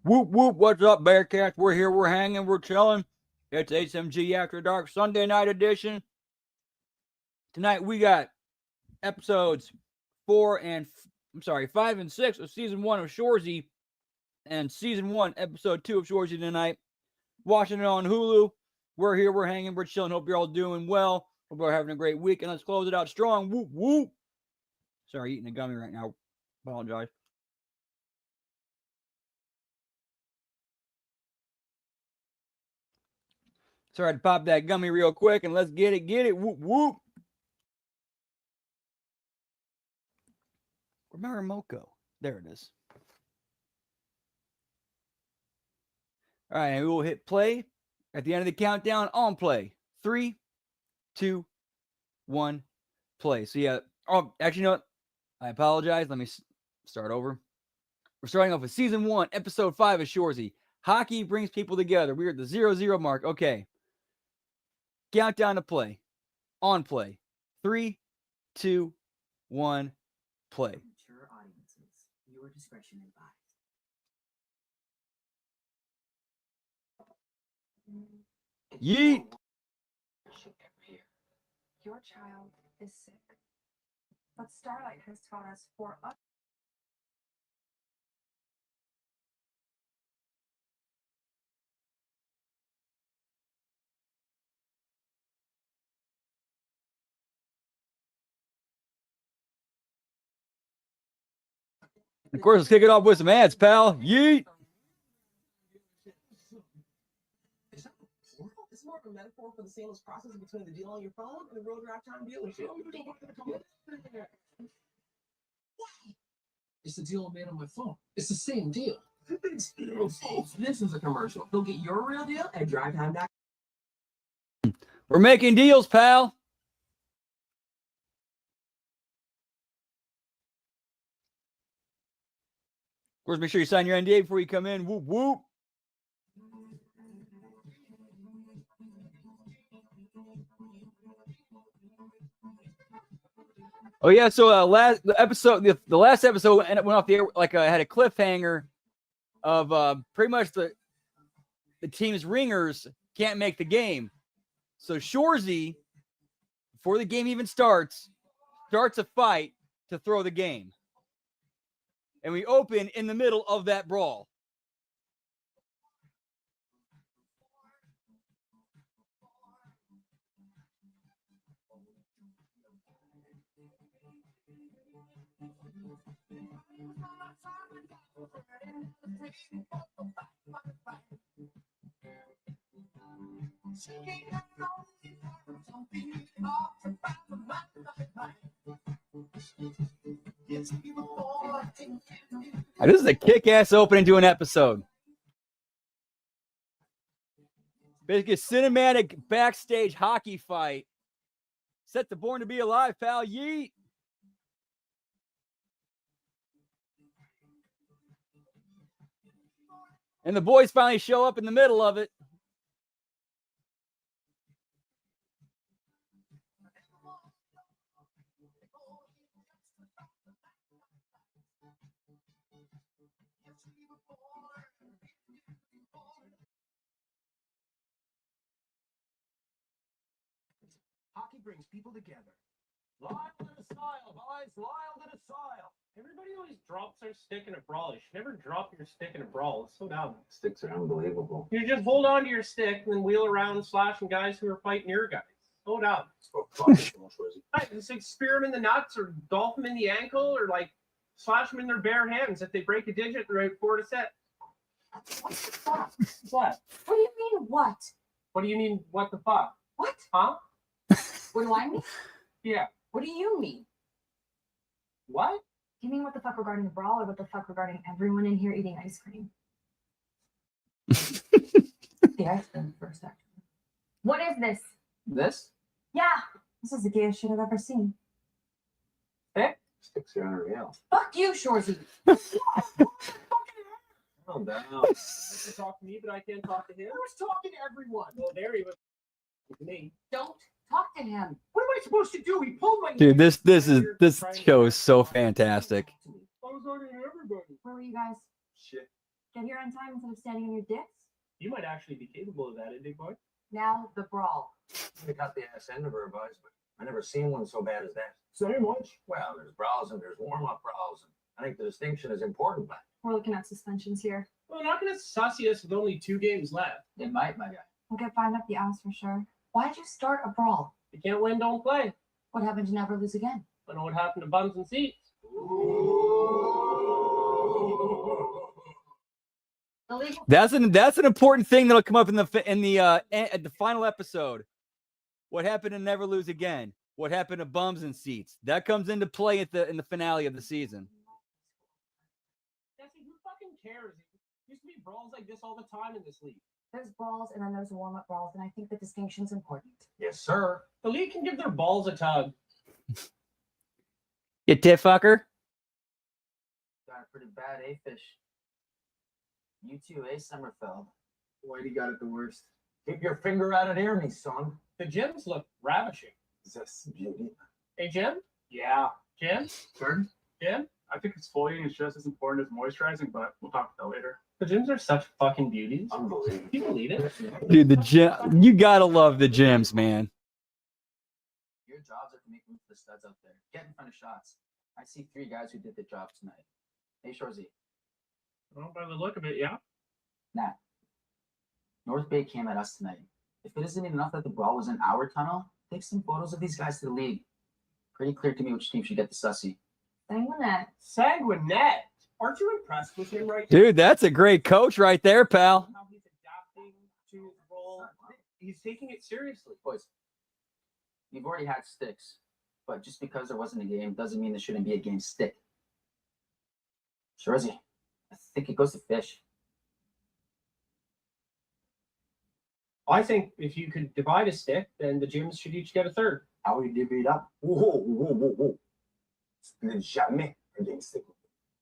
Whoop, whoop. What's up, Bearcats? We're here. We're hanging. We're chilling. It's HMG After Dark Sunday night edition. Tonight we got episodes 5 and 6 of season 1 of Shoresy and season 1, episode 2 of Shoresy tonight. Watching it on Hulu. We're here. We're hanging. We're chilling. Hope you're all doing well. Hope you're having a great week. And let's close it out strong. Whoop, whoop. Sorry, eating a gummy right now. Apologize. Sorry to pop that gummy real quick and let's get it. Whoop, whoop. Remember Moko. There it is. All right, and we will hit play at the end of the countdown on play. 3, 2, 1, play. So yeah, actually, you know what? I apologize. Let me start over. We're starting off with season 1, episode 5 of Shoresy. Hockey brings people together. We're at the 0-0 mark. Okay. Countdown to play. On play. 3, 2, 1, play. Mature audiences, your discretion advised. Yeet. Your child is sick. But Starlight has taught us for us. Of course, let's kick it off with some ads, pal. Yeet. It's more of a metaphor for the seamless process between the deal on your phone and the real drive time dealership. It's the deal I made on my phone. It's the same deal. It's beautiful. This is a commercial. Go get your real deal at drivetime.com. We're making deals, pal. Of course, make sure you sign your NDA before you come in. Whoop, whoop. Oh yeah, so the last episode went off the air like I had a cliffhanger of pretty much the team's ringers can't make the game. So Shoresy, before the game even starts a fight to throw the game. And we open in the middle of that brawl. This is a kick-ass opening to an episode. Basically, a cinematic backstage hockey fight. Set to Born to Be Alive, pal. Yeet. And the boys finally show up in the middle of it. Hockey brings people together. Lyle to the style, boys. Lyle to the style. Everybody always drops their stick in a brawl. You should never drop your stick in a brawl. It's so dumb. Sticks are unbelievable. You just hold on to your stick and then wheel around slashing guys who are fighting your guys. So dumb. Just like spear them in the nuts or golf them in the ankle or like slash them in their bare hands. If they break a digit, they're out 4 to set. What? What do you mean, what? What do you mean, what the fuck? What? Huh? What do I mean? Yeah. What do you mean? What? You mean what the fuck regarding the brawl or what the fuck regarding everyone in here eating ice cream? The ice cream first, actually. What is this? This? Yeah, this is the gayest shit I've ever seen. Sticks are unreal. Fuck you, Shoresy. Calm down. You can talk to me, but I can't talk to him. I was talking to everyone. Well, there he was. Me. Don't talk to him. What am I supposed to do? He pulled my Dude, this show is so fantastic. I was talking to everybody. Where were you guys? Shit. Get here on time instead of standing on your dicks? You might actually be capable of that, eh, big boy? Now the brawl. They got the ass end of her advice, but I never seen one so bad as that. Same much. Well, there's brawls and there's warm-up brawls. And I think the distinction is important, but We're looking at suspensions here. Well, not gonna sussy us with only 2 games left. they might, my guy. We'll get fined up the ass for sure. Why'd you start a brawl? If you can't win, don't play. What happened to never lose again? I know what happened to bums and seats. The legal That's an important thing that'll come up in the final episode. What happened to Never Lose Again? What happened to bums and seats? That comes into play in the finale of the season. Jesse, who fucking cares? Used to be brawls like this all the time in this league. There's brawls and then there's warm-up brawls, and I think the distinction's important. Yes, sir. The league can give their balls a tug. You tit fucker. Got it pretty bad, eh, Fish? You too, eh, Summerfeld? Whitey got it the worst. Keep your finger out of near me, son. The gyms look ravishing. This beauty. Hey, Jim? Yeah. Jim? Turn? Jim? I think exfoliating is just as important as moisturizing, but we'll talk about that later. The gyms are such fucking beauties. Unbelievable. Do you believe it? Dude, the gym. You gotta love the gyms, man. Your jobs are to make room for the studs out there. Get in front of shots. I see 3 guys who did the job tonight. Hey, Shoresy. Well, by the look of it, yeah. Nah. North Bay came at us tonight. If it isn't enough that the brawl was in our tunnel, take some photos of these guys to the league. Pretty clear to me which team should get the sussy. Sanguinet. Sanguinet. Aren't you impressed with him right now? Dude, that's a great coach right there, pal. How he's adapting to his role. He's taking it seriously. Boys, you've already had sticks, but just because there wasn't a game doesn't mean there shouldn't be a game stick. Shoresy, I think it goes to Fish. I think if you could divide a stick, then the gyms should each get a third. How we divvy it up? Whoa. Jamais against it.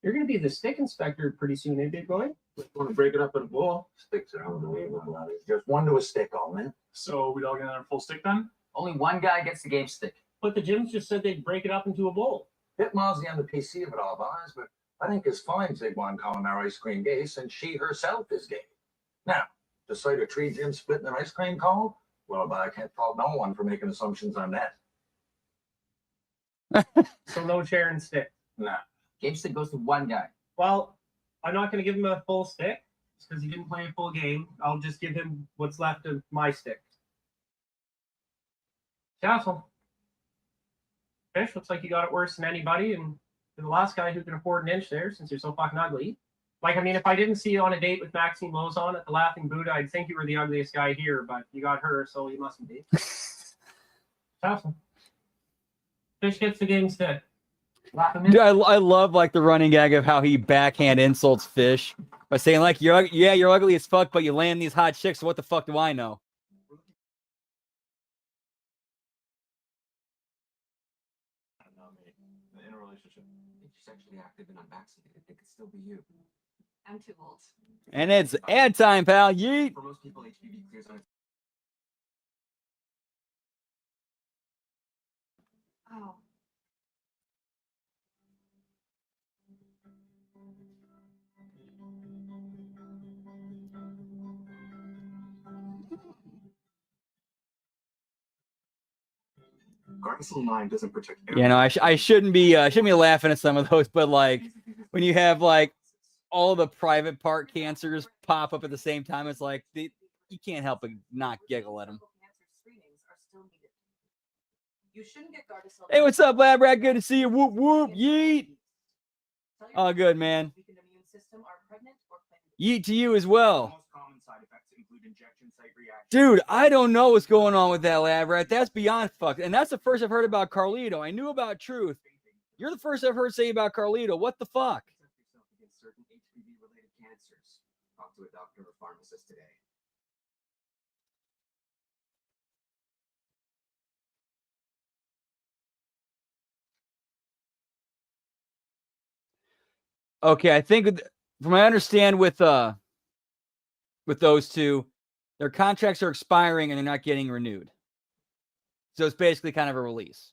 You're going to be the stick inspector pretty soon, eh, big boy? Want to break it up in a ball? Sticks are unbelievable. There's just one to a stick, all man. So we'd all get another full stick then? Only one guy gets the game stick. But the gyms just said they'd break it up into a bowl. Bit Mozzie on the PC of it all, boys, but I think it's fine Zigwan calling our ice cream gay since she herself is gay. Now, to cite a tree Jim splitting an ice cream cone, well, but I can't fault no one for making assumptions on that. So no chair and stick. Nah. Game stick goes to one guy. Well, I'm not going to give him a full stick because he didn't play a full game. I'll just give him what's left of my stick. Castle. Fish, looks like you got it worse than anybody, and you're the last guy who can afford an inch there since you're so fucking ugly. Like, I mean, if I didn't see you on a date with Maxine Lozon at the Laughing Buddha, I'd think you were the ugliest guy here, but you got her, so you mustn't be. Castle. Fish gets the game stick. Dude, I love like the running gag of how he backhand insults Fish by saying like you're ugly as fuck, but you land these hot chicks. So what the fuck do I know? In a relationship. If you're sexually active and unvaccinated, it could still be you. I'm too old. And it's ad time, pal. Yeet. For most people, HPV clears on its Oh. Gardasil 9 doesn't protect You know, I shouldn't be laughing at some of those, but like when you have like all the private part cancers pop up at the same time, it's like you can't help but not giggle at them. Cancer screenings are still needed. You shouldn't get Gardasil. Hey, what's up, Lab Rat? Good to see you. Whoop whoop. Yeet. Tell your Oh, good, man. weakened immune system are pregnant or planning to Yeet to you as well. most common side effects include injection site reactions. Dude, I don't know what's going on with that Lab Rat. That's beyond fucked. And that's the first I've heard about Carlito. I knew about Truth. You're the first I've heard say about Carlito. What the fuck? protect yourself against certain HPV-related cancers. Talk to a doctor or pharmacist today. Okay, I think from what I understand with those two, their contracts are expiring and they're not getting renewed. So it's basically kind of a release.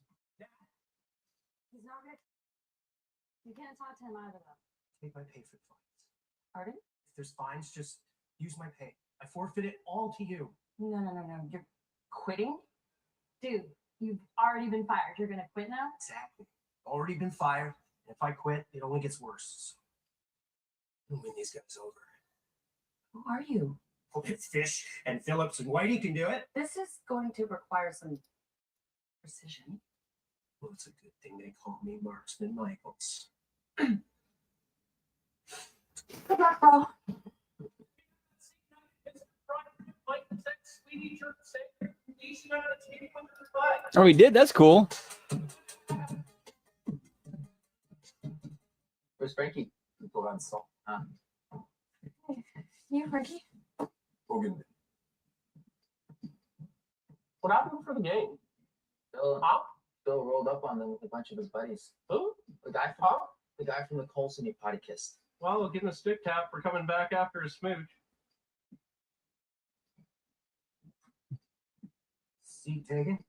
He's not rich. You can't talk to him either, though. Take my pay for flights. Pardon? If there's fines, just use my pay. I forfeit it all to you. No. You're quitting? Dude, you've already been fired. You're gonna quit now? Exactly. Already been fired. If I quit, it only gets worse. So, win these guys over. Who are you? Hope it's Fish and Phillips and Whitey can do it. This is going to require some precision. Well, it's a good thing they call me Marksman Michaels. Good luck, bro. Oh, he did? That's cool. Where's Frankie? You, Ricky? What happened for the game? Bill, Huh? Bill rolled up on them with a bunch of his buddies. Who? The guy from the Colson you potty kissed. Well, we'll give him a stick tap for coming back after a smooch. Seat taken?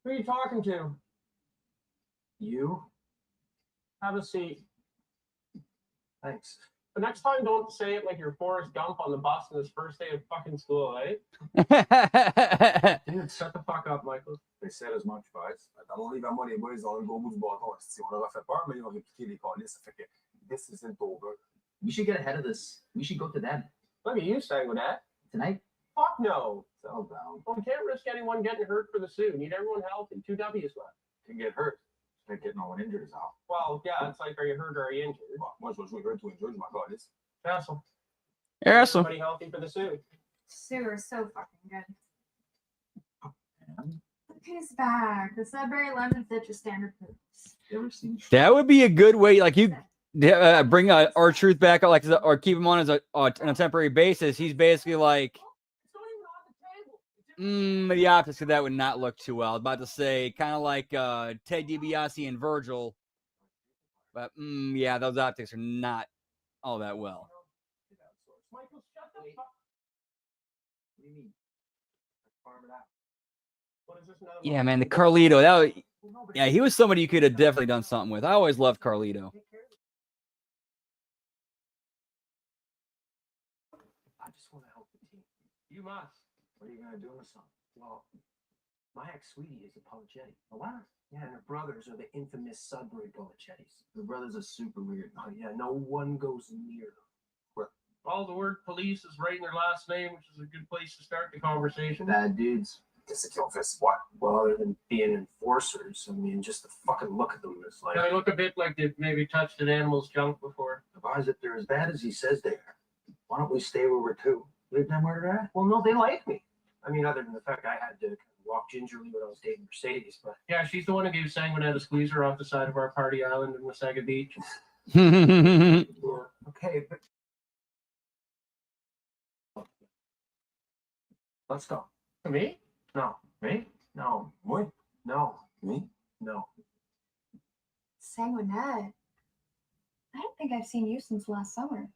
Who are you talking to? You? Have a seat. Thanks. The next time, don't say it like you're Forrest Gump on the bus on his first day of fucking school, eh? Dude, shut the fuck up, Michael. They said as much, guys. Don't leave money, boys, on go move ball. Si on aurait fait peur, mais ils ont répliqué les colis. Ça fait que this isn't over. We should get ahead of this. We should go to them. Look at you saying with that. Tonight? Fuck no. Settle down. Well, we can't risk anyone getting hurt for the Sioux. Need everyone healthy. 2 W's left. Can get hurt. Can't get no one injured is how. Well, yeah, it's like, are you hurt or are you injured? Well, moi, je vais jouer hurt to injured, my God. It's Castle. Awesome. Everybody healthy for the Sioux. Sue are so fucking good. Look who's back. The Sudbury Lemon Fit just standard foods. You ever seen? That would be a good way. Like you bring our truth back, like or keep him on as on a temporary basis. He's basically like, It's not even on the table. the optics of that would not look too well. I was about to say, kind of like Ted DiBiase and Virgil, but yeah, those optics are not all that well. Michael, shut the Wait. fuck. What do you mean? Farm it out. What is this? Another Yeah, man, the Carlito. Yeah, he was somebody you could have definitely done something with. I always loved Carlito. I just want to help the team. You must. What are you going to do with something? Well, my ex-sweetie is apologetic. Oh, wow. Yeah, and her brothers are the infamous Sudbury Polichettis. The brothers are super weird. Oh, yeah, no one goes near them. All the word police is right in their last name, which is a good place to start the conversation. Bad dudes. Qu'est-ce qu'ils ont fait, c'est what? Well, other than being enforcers, I mean, just the fucking look at them is like, They look a bit like they've maybe touched an animal's junk before. Advise if they're as bad as he says they are. Why don't we stay where we're to? Leave them where they're at? well, no, they like me. I mean, other than the fact I had to kind of walk gingerly when I was dating Mercedes, but Yeah, she's the one who gave Sanguinette a squeezer off the side of our party island in Wasaga Beach. okay, but let's go. Me? No, Me? no, Moi? no, Me? no. Sanguinette. I don't think I've seen you since last summer.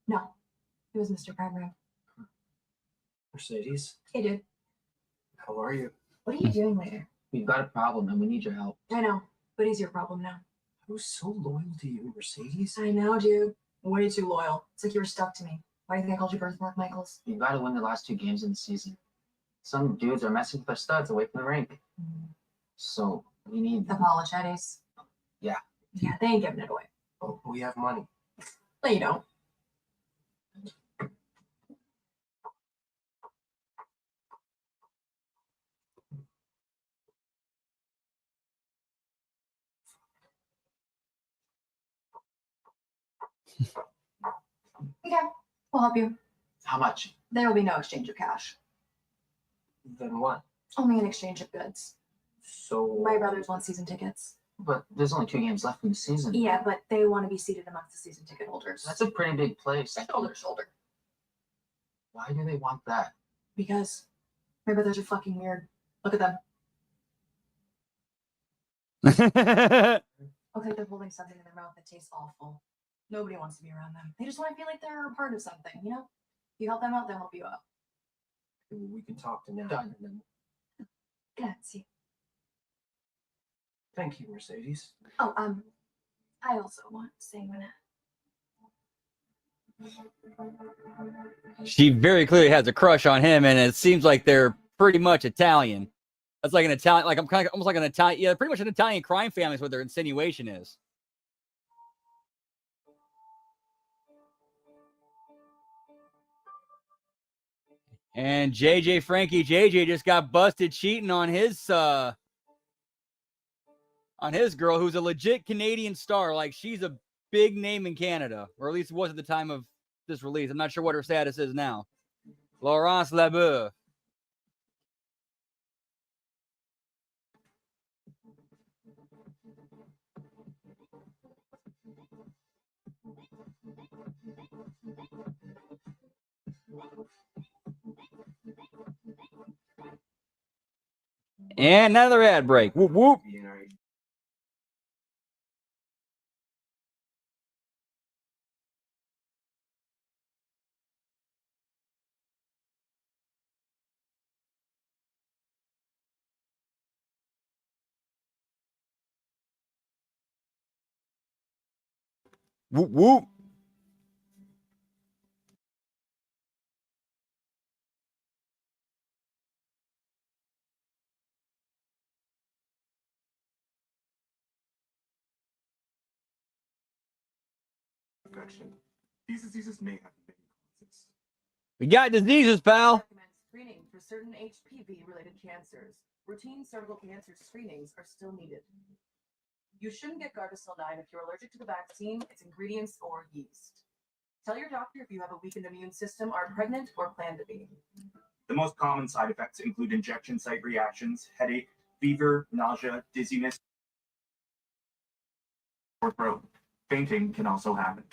No, it was Mr. Primrose. Mercedes, Hey, dude. how are you? What are you doing later? We've got a problem and we need your help. I know, but he's your problem now. I was so loyal to you, Mercedes. I know, dude. Way too loyal. It's like you were stuck to me. Why do you think I called you Birthmark Michaels? We've got to win the last 2 games in the season. Some dudes are messing with our studs away from the rink. So we need The Polichettis. Yeah. Yeah, they ain't giving it away. Oh, we have money. But you don't. Okay, we'll help you. how much? There will be no exchange of cash. Then what? Only an exchange of goods. So My brothers want season tickets. But there's only 2 games left in the season. Yeah, but they want to be seated amongst the season ticket holders. That's a pretty big place. Shoulder to shoulder. Why do they want that? Because my brothers are fucking weird. Look at them. Looks like they're holding something in their mouth that tastes awful. Nobody wants to be around them. They just want to feel like they're a part of something, you know? You help them out, they'll help you out. we can talk to now. Done. And then, Grazie. thank you, Mercedes. Oh, I also want Sanguinette. She very clearly has a crush on him, and it seems like they're pretty much Italian. That's like an Italian, like I'm kind of almost like an Italian, yeah, pretty much an Italian crime family is what their insinuation is. And Frankie JJ just got busted cheating on his girl, who's a legit Canadian star. Like, she's a big name in Canada, or at least was at the time of this release. I'm not sure what her status is now. Laurence Labeouf. And another ad break. Whoop, whoop. Whoop, whoop. Infection. These diseases may have many causes. We got diseases, pal. Recommend screening for certain HPV-related cancers. Routine cervical cancer screenings are still needed. You shouldn't get Gardasil 9 if you're allergic to the vaccine, its ingredients, or yeast. Tell your doctor if you have a weakened immune system, are pregnant, or plan to be. The most common side effects include injection site reactions, headache, fever, nausea, dizziness, or throat. Fainting can also happen.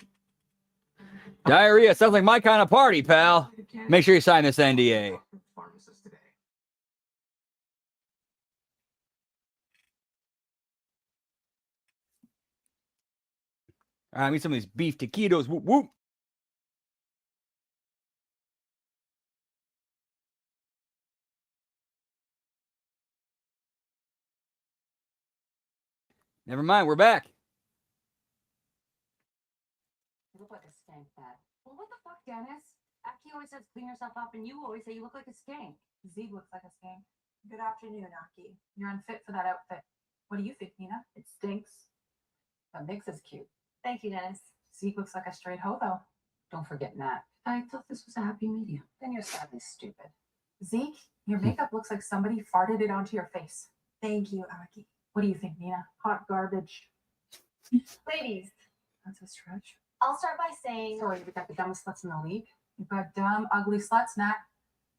Diarrhea sounds like my kind of party, pal. Make sure you sign this NDA. Pharmacist today. All right, I need some of these beef taquitos. Whoop, whoop. Never mind, we're back. You look like a skank, Pat. Well, what the fuck, Dennis? Aki always says clean yourself up, and you always say you look like a skank. Zeke looks like a skank. Good afternoon, Aki. You're unfit for that outfit. What do you think, Nina? It stinks. But Mix is cute. Thank you, Dennis. Zeke looks like a straight hoe, though. Don't forget Nat. I thought this was a happy medium. Then you're sadly stupid. Zeke, your makeup looks like somebody farted it onto your face. Thank you, Aki. What do you think, Nina? Hot garbage. Ladies, that's a stretch. I'll start by saying... Sorry, we got the dumbest sluts in the league. You've got dumb, ugly sluts, Nat.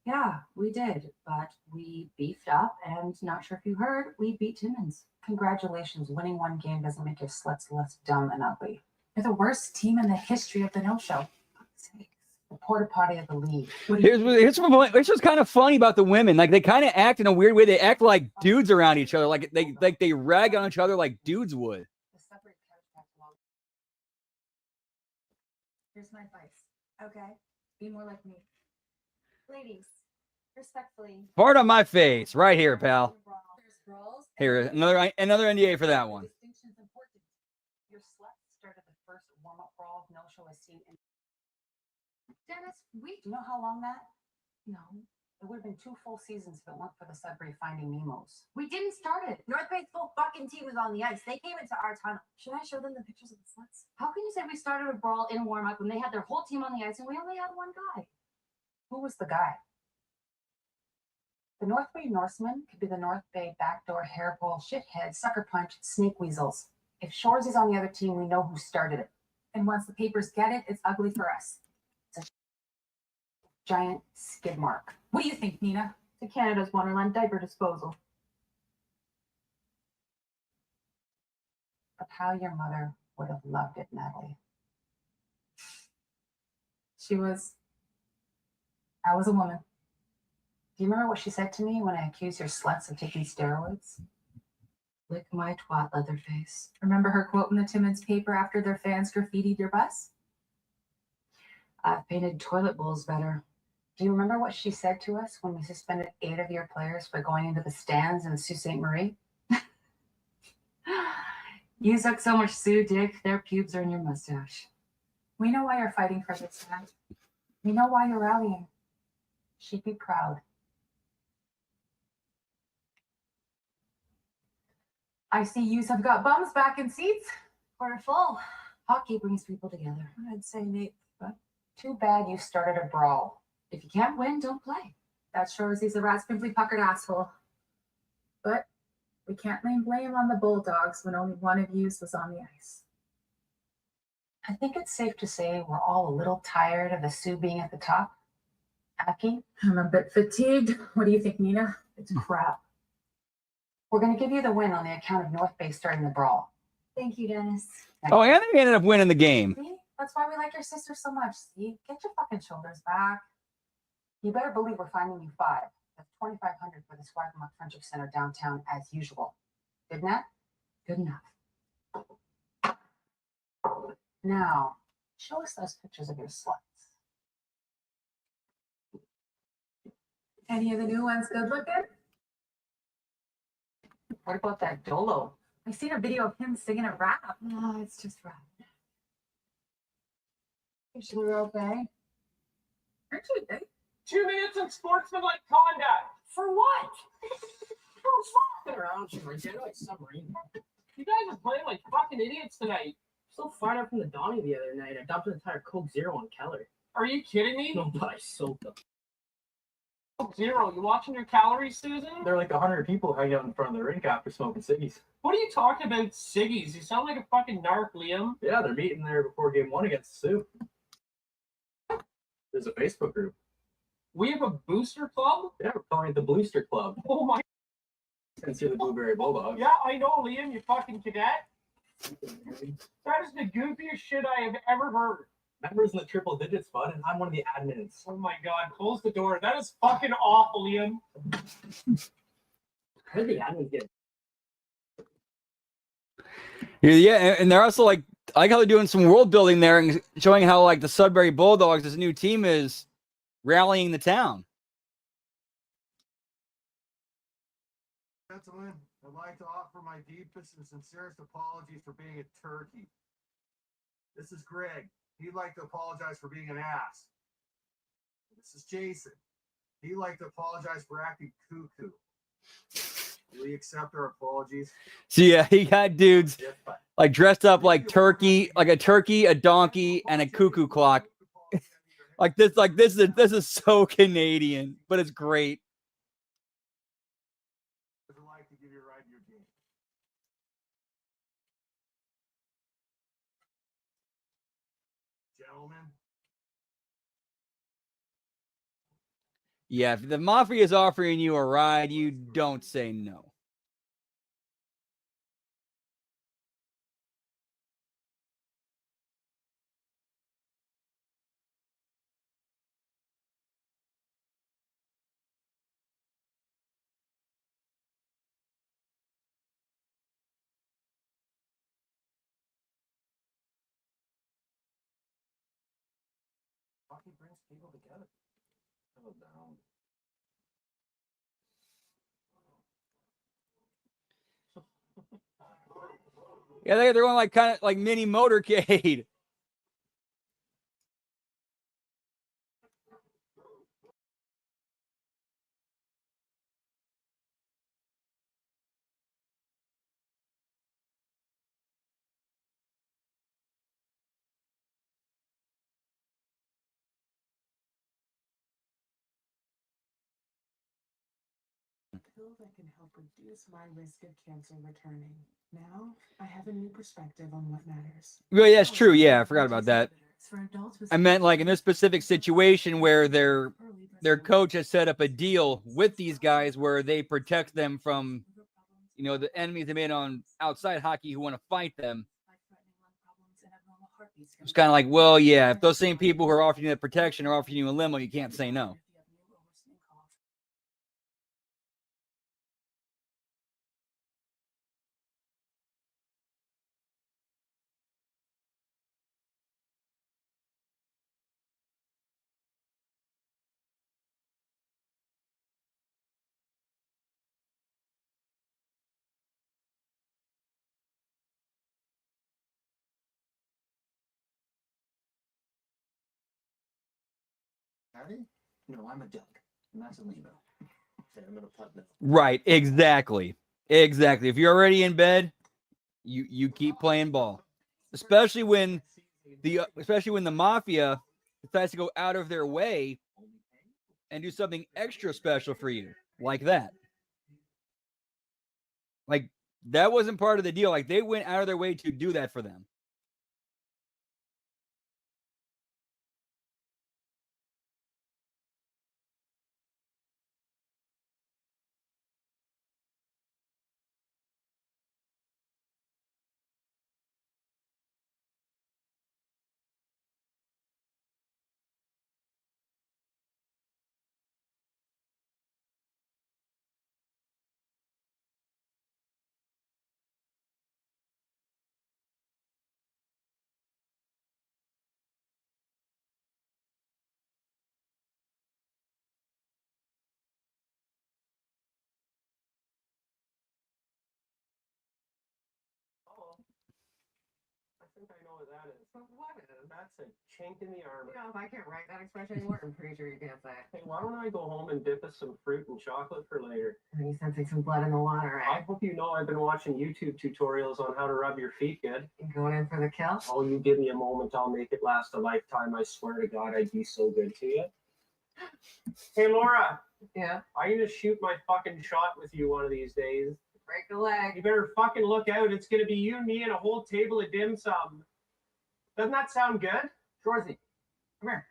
Yeah, we did, but we beefed up, and not sure if you heard, we beat Timmins. Congratulations, winning one game doesn't make your sluts less dumb and ugly. You're the worst team in the history of the no-show. The porta potty of the league. Here's what's kind of funny about the women. Like, they kind of act in a weird way. They act like dudes around each other. Like they rag on each other like dudes would. Here's my advice. Okay? Be more like me. Ladies, respectfully. Part on my face, right here, pal. There's brawls. Here, another NDA for that one. Distinction's important. Your slut started the first warm-up brawl of no-show as seen in... Dennis, do you know how long that? No. It would have been 2 full seasons if it weren't for the Sudbury Finding Nemos. We didn't start it. North Bay's full fucking team was on the ice. They came into our tunnel. Should I show them the pictures of the sluts? How can you say we started a brawl in warm-up when they had their whole team on the ice and we only had one guy? Who was the guy? The North Bay Norsemen could be the North Bay backdoor hairball shithead, sucker punch, snake weasels. If Shoresy's on the other team, we know who started it. And once the papers get it, it's ugly for us. It's a giant skid mark. What do you think, Nina? To Canada's Wonderland diaper disposal. But how your mother would have loved it, Natalie. I was a woman. Do you remember what she said to me when I accused your sluts of taking steroids? Lick my twat, Leatherface. Remember her quote in the Timmins paper after their fans graffitied your bus? I've painted toilet bowls better. Do you remember what she said to us when we suspended 8 of your players for going into the stands in Sault Ste. Marie? You suck so much Sioux dick, their pubes are in your mustache. We know why you're fighting for this land. We know why you're rallying. She'd be proud. I see yous have got bums back in seats. We're full. Hockey brings people together. I'd say Nate. Too bad you started a brawl. If you can't win, don't play. That Shoresy's a raspingly puckered asshole. But we can't lay blame on the Bulldogs when only one of yous was on the ice. I think it's safe to say we're all a little tired of the Sioux being at the top. Aki? I'm a bit fatigued. What do you think, Nina? It's crap. We're going to give you the win on the account of North Bay starting the brawl. Thank you, Dennis. Oh, and they ended up winning the game. See? That's why we like your sister so much. See? Get your fucking shoulders back. You better believe we're finding you 5. That's $2,500 for the Squire Friendship Center downtown as usual. Good enough? Good enough. Now, show us those pictures of your sluts. Any of the new ones good looking? What about that Dolo? I seen a video of him singing a rap. No, it's just rap. You sure we're okay? Aren't you big? 2 minutes of sportsmanlike conduct. For what? Get around, Shoresy. I like submarine. You guys are playing like fucking idiots tonight. So fired up from the Donnie the other night. I dumped an entire Coke Zero on Keller. Are you kidding me? No, but I soaked them. Zero. You watching your calories, Susan? There are like 100 people hanging out in front of the rink after smoking ciggies. What are you talking about, ciggies? You sound like a fucking narc, Liam. Yeah, they're meeting there before game 1 against the Sioux. There's a Facebook group. We have a booster club? Yeah, we're calling it the Bluester Club. Oh my. Since you're the Blueberry Bulldogs. Yeah, I know, Liam, you fucking cadet. That is the goofiest shit I have ever heard. Members in the triple digits, bud, and I'm one of the admins. Oh my god, close the door. That is fucking awful, Liam. How did the admin get? Yeah, and they're also like, I like how they're doing some world building there and showing how like the Sudbury Bulldogs, this new team, is rallying the town. Gentlemen, I'd like to offer my deepest and sincerest apologies for being a turkey. This is Greg. He'd like to apologize for being an ass. This is Jason. He'd like to apologize for acting cuckoo. Will you accept our apologies? So yeah, he got dudes like dressed up like turkey, like a turkey, a donkey, and a cuckoo clock. This is so Canadian, but it's great. I'd like to give you a ride to your game. Gentlemen, Yeah, if the mafia is offering you a ride, you don't say no. hockey brings people together. Settle down. Yeah, they're going like kind of like mini motorcade. Pill that can help reduce my risk of cancer returning. Now I have a new perspective on what matters. Well, yeah, that's true. Yeah, I forgot about that. For adults with I meant like in this specific situation where their coach has set up a deal with these guys where they protect them from, you know, the enemies they made on outside hockey who want to fight them. It's kind of like, well, yeah, if those same people who are offering you that protection are offering you a limo, you can't say no. Patty? No, I'm a Doug. And that's a Lino. Okay, I'm gonna putt now. Right, exactly. Exactly. If you're already in bed, you keep playing ball. Especially when the mafia decides to go out of their way and do something extra special for you, like that. Like that wasn't part of the deal. Like they went out of their way to do that for them. I think I know what that is. What is? That's a chink in the armor. You know, if I can't write that expression anymore, I'm pretty sure you can't say it. Hey, why don't I go home and dip us some fruit and chocolate for later? Are you sensing some blood in the water, I eh? hope you know I've been watching YouTube tutorials on how to rub your feet good. You going in for the kill? Oh, you give me a moment, I'll make it last a lifetime. I swear to God, I'd be so good to you. Hey, Laura, Yeah. I'm gonna shoot my fucking shot with you one of these days. Break a leg. You better fucking look out. It's gonna be you, me, and a whole table of dim sum. Doesn't that sound good? Shoresy, come here.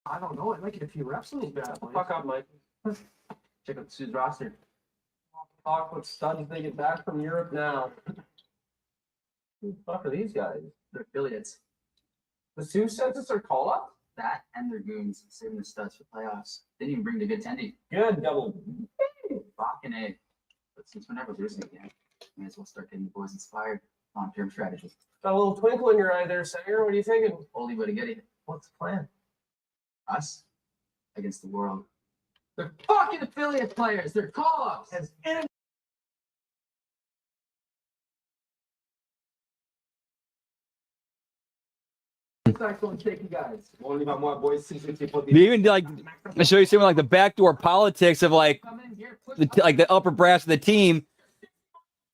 I don't know. I might get a few reps in these bad boys. Fuck up, Mike. Check out Sue's roster. Talk with studs they get back from Europe now. Who the fuck are these guys? They're affiliates. The Sioux Census are call up? That and their goons, saving the studs for playoffs. Didn't even bring the good tendy. Good double. Fucking A. But since we're never losing again, may as well start getting the boys inspired. Long-term strategy. Got a little twinkle in your eye there, Sanger. What are you thinking? Only way to get it. What's the plan? Us against the world. They're fucking affiliate players. They're call-ups. Has any Excellent, thank you guys. Only by more boys since it's for They even like I show you something like the backdoor politics of like Come in here, push like the upper brass of the team.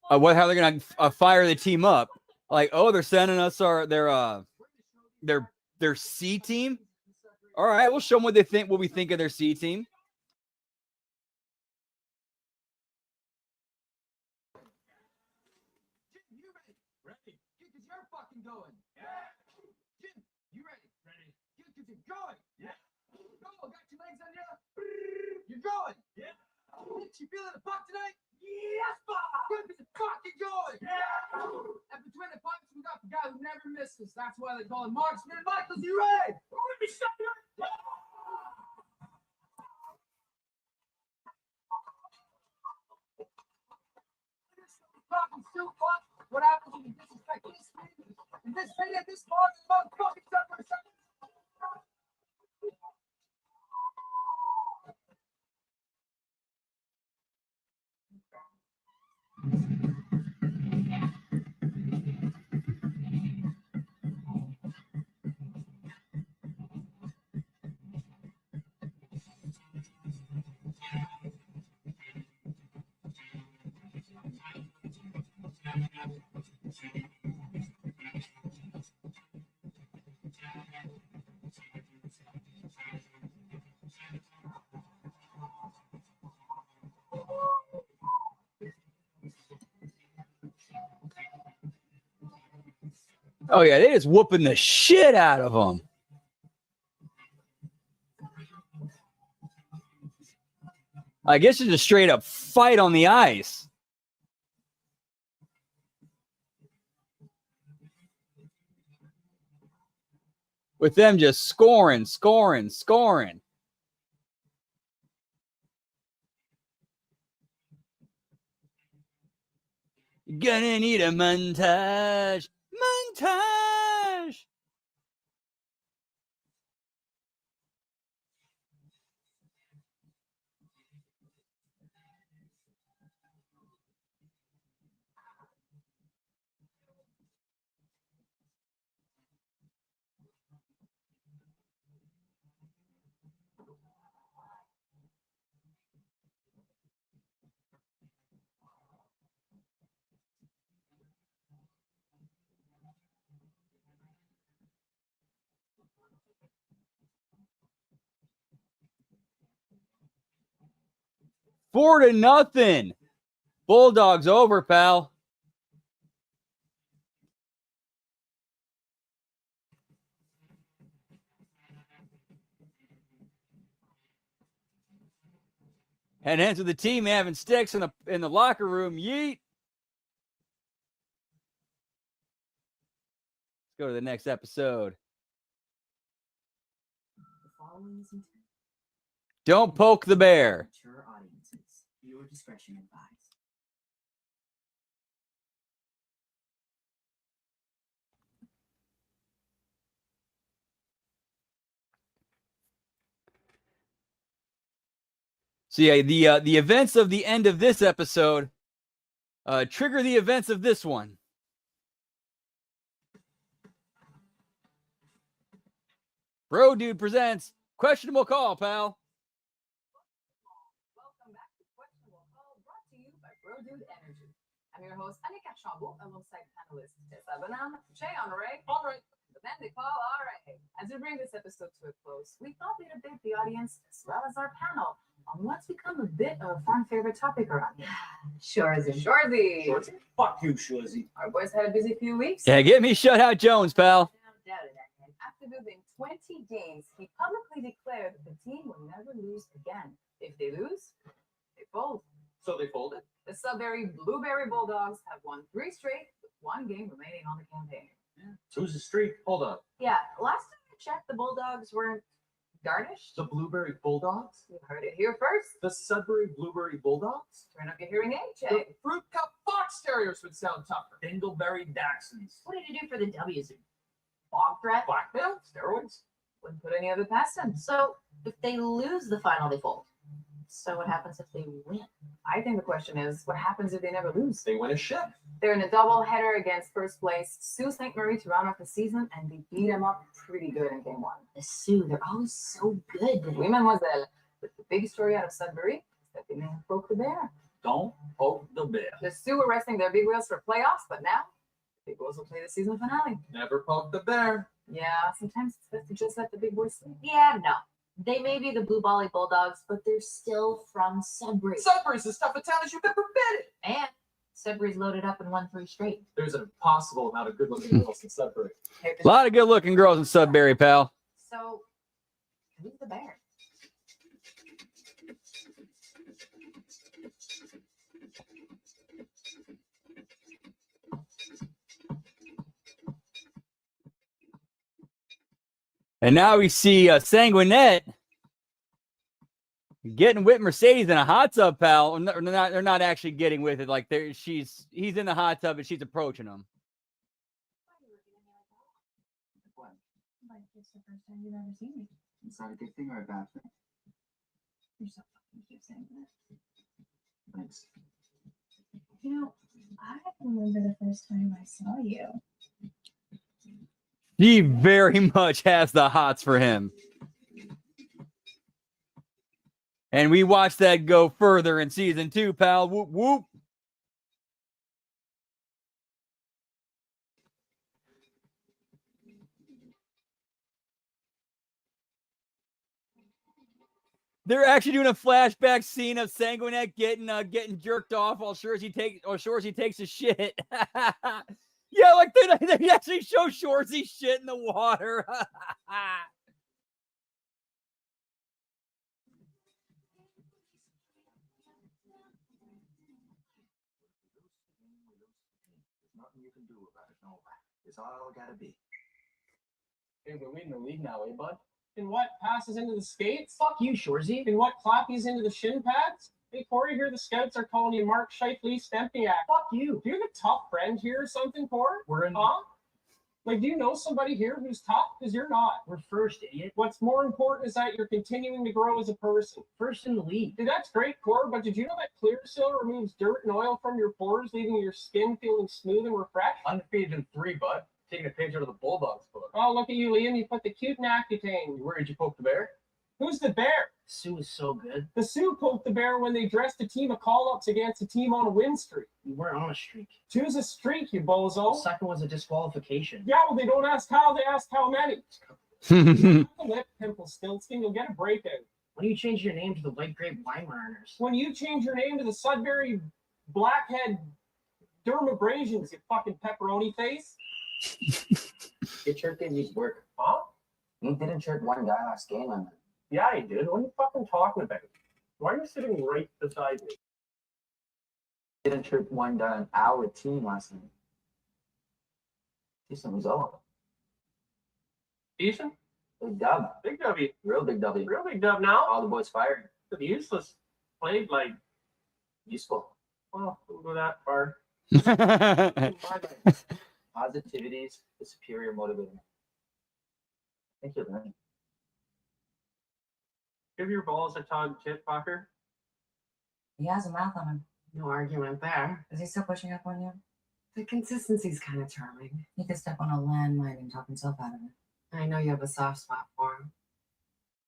How they're gonna fire the team up? Like, oh, they're sending us their C team. All right, we'll show them what we think of their C team. Jim, you ready? Ready. Get because you're fucking going. Yeah. Jim, you ready? Ready. Get because you're going. Yeah. Go. Got your legs on you. You're going. Yeah. Bitch, you feeling the puck tonight? Yes, boss. Good because you're fucking going. Yeah. And between the pipes, we got the guy who never misses. That's why they call him Marksman. Michaels, you ready? Let me shut you. Fucking still fuck. What happens when you disrespect this man? And this man at this bar is motherfucking stuff for a second. Oh yeah, they just whooping the shit out of them. I guess it's a straight up fight on the ice. With them just scoring. You're gonna need a montage. 4-0. Bulldogs over, pal. And ends with the team having sticks in the locker room. Yeet. Let's go to the next episode. The following is intended Don't poke the bear. for mature audiences. Viewer discretion advised. So yeah, the events of the end of this episode trigger the events of this one. Bro Dude presents Questionable Call, pal. Welcome back to Questionable Call, brought to you by Bro Dude Energy. I'm your host, Annika Chambault, alongside panelists Tessa Banana, Jay Honoré, the man they call Alright. As we bring this episode to a close, we thought we'd update the audience as well as our panel on what's become a bit of a fan favorite topic around here. Shoresy. Fuck you, Shoresy. Our boys had a busy few weeks. Yeah, get me Shutout Jones, pal. No doubt of that. And after moving 20 games, he publicly declared that the team will never lose again. If they lose, they fold. So they folded? The Sudbury Blueberry Bulldogs have won 3 straight with 1 game remaining on the campaign. Who's the streak? Hold on. Yeah, last time I checked, the Bulldogs weren't garnished. The Blueberry Bulldogs? You heard it here first. The Sudbury Blueberry Bulldogs? Turn up your hearing aid, The Jay. Fruit Cup Fox Terriers would sound tougher. Dingleberry Dachshunds. What did you do for the W's? Bomb threat? Blackmail? Steroids? Wouldn't put any of it past them. So if they lose the final, they fold. So what happens if they win? I think the question is, what happens if they never lose? They win a ship. They're in a doubleheader against first place Sault Ste. Marie to round off the season, and they beat them up pretty good in game 1. The Sioux, they're always so good. Oui, mademoiselle. But the big story out of Sudbury is that they may have broke the bear. Don't poke the bear. The Sioux were resting their big wheels for playoffs, but now the big boys will play the season finale. Never poke the bear. Yeah, sometimes it's best to just let the big boys sleep. Yeah, no. They may be the Blue Bally Bulldogs, but they're still from Sudbury. Sudbury's as tough a town as you've ever been in. And Sudbury's loaded up and won 3 straight. There's an impossible amount of good-looking girls in Sudbury. A lot of good-looking girls in Sudbury, pal. So, who's the bear? And now we see Sanguinet getting with Mercedes in a hot tub, pal. They're not actually getting with it. Like he's in the hot tub and she's approaching him. What? Like it's the first time you've ever seen me. Is that a good thing or a bad thing? You're so fucking cute saying that. Thanks. You know, I remember the first time I saw you. He very much has the hots for him. And we watched that go further in season 2, pal. Whoop, whoop. They're actually doing a flashback scene of Sanguinet getting jerked off while Shoresy takes a shit. Yeah, like they actually show Shoresy shit in the water. There's nothing you can do about it. No, it's all gotta be. Hey, we're leading the league now, eh, bud? In what? Passes into the skates? Fuck you, Shoresy. In what? Clappies into the shin pads? Hey, Corey, here the scouts are calling you Mark Shifley Stempniak. Fuck you. Do you have a tough friend here or something, Corey? We're in. Huh? Like, do you know somebody here who's tough? Because you're not. We're first, idiot. What's more important is that you're continuing to grow as a person. First in the league. Dude, that's great, Corey, but did you know that Clearasil removes dirt and oil from your pores, leaving your skin feeling smooth and refreshed? Undefeated in 3, bud. Taking a page out of the Bulldogs book. Oh, look at you, Liam. You put the cute in Accutane. Where did you poke the bear? Who's the bear? Sioux is so good. The Sioux poked the bear when they dressed a team of call-ups against a team on a win streak. We weren't on a streak. 2's a streak, you The bozo. second was a disqualification. Yeah, well, they don't ask how, they ask how many. The lip pimple Stiltskin, you'll get a breakout. Why do you change your name to the White Grape Weimaraners? When you change your name to the Sudbury Blackhead Dermabrasions, you fucking pepperoni face. Your shirt didn't use work. Huh? You didn't shirt one guy last game, I meant. Yeah, I did. What are you fucking talking about? Why are you sitting right beside me? Didn't shirt one guy on our team last night. Decent result. Decent? Big dub. Big W. Real big W. Real big dub now. All the boys fired. The useless played like, Useful. well, don't go that far. Positivity is the superior motivator. I think you're learning. Give your balls a tug, tit fucker. He has a mouth on him. No argument there. Is he still pushing up on you? The consistency's kind of charming. He could step on a landmine and talk himself out of it. I know you have a soft spot for him.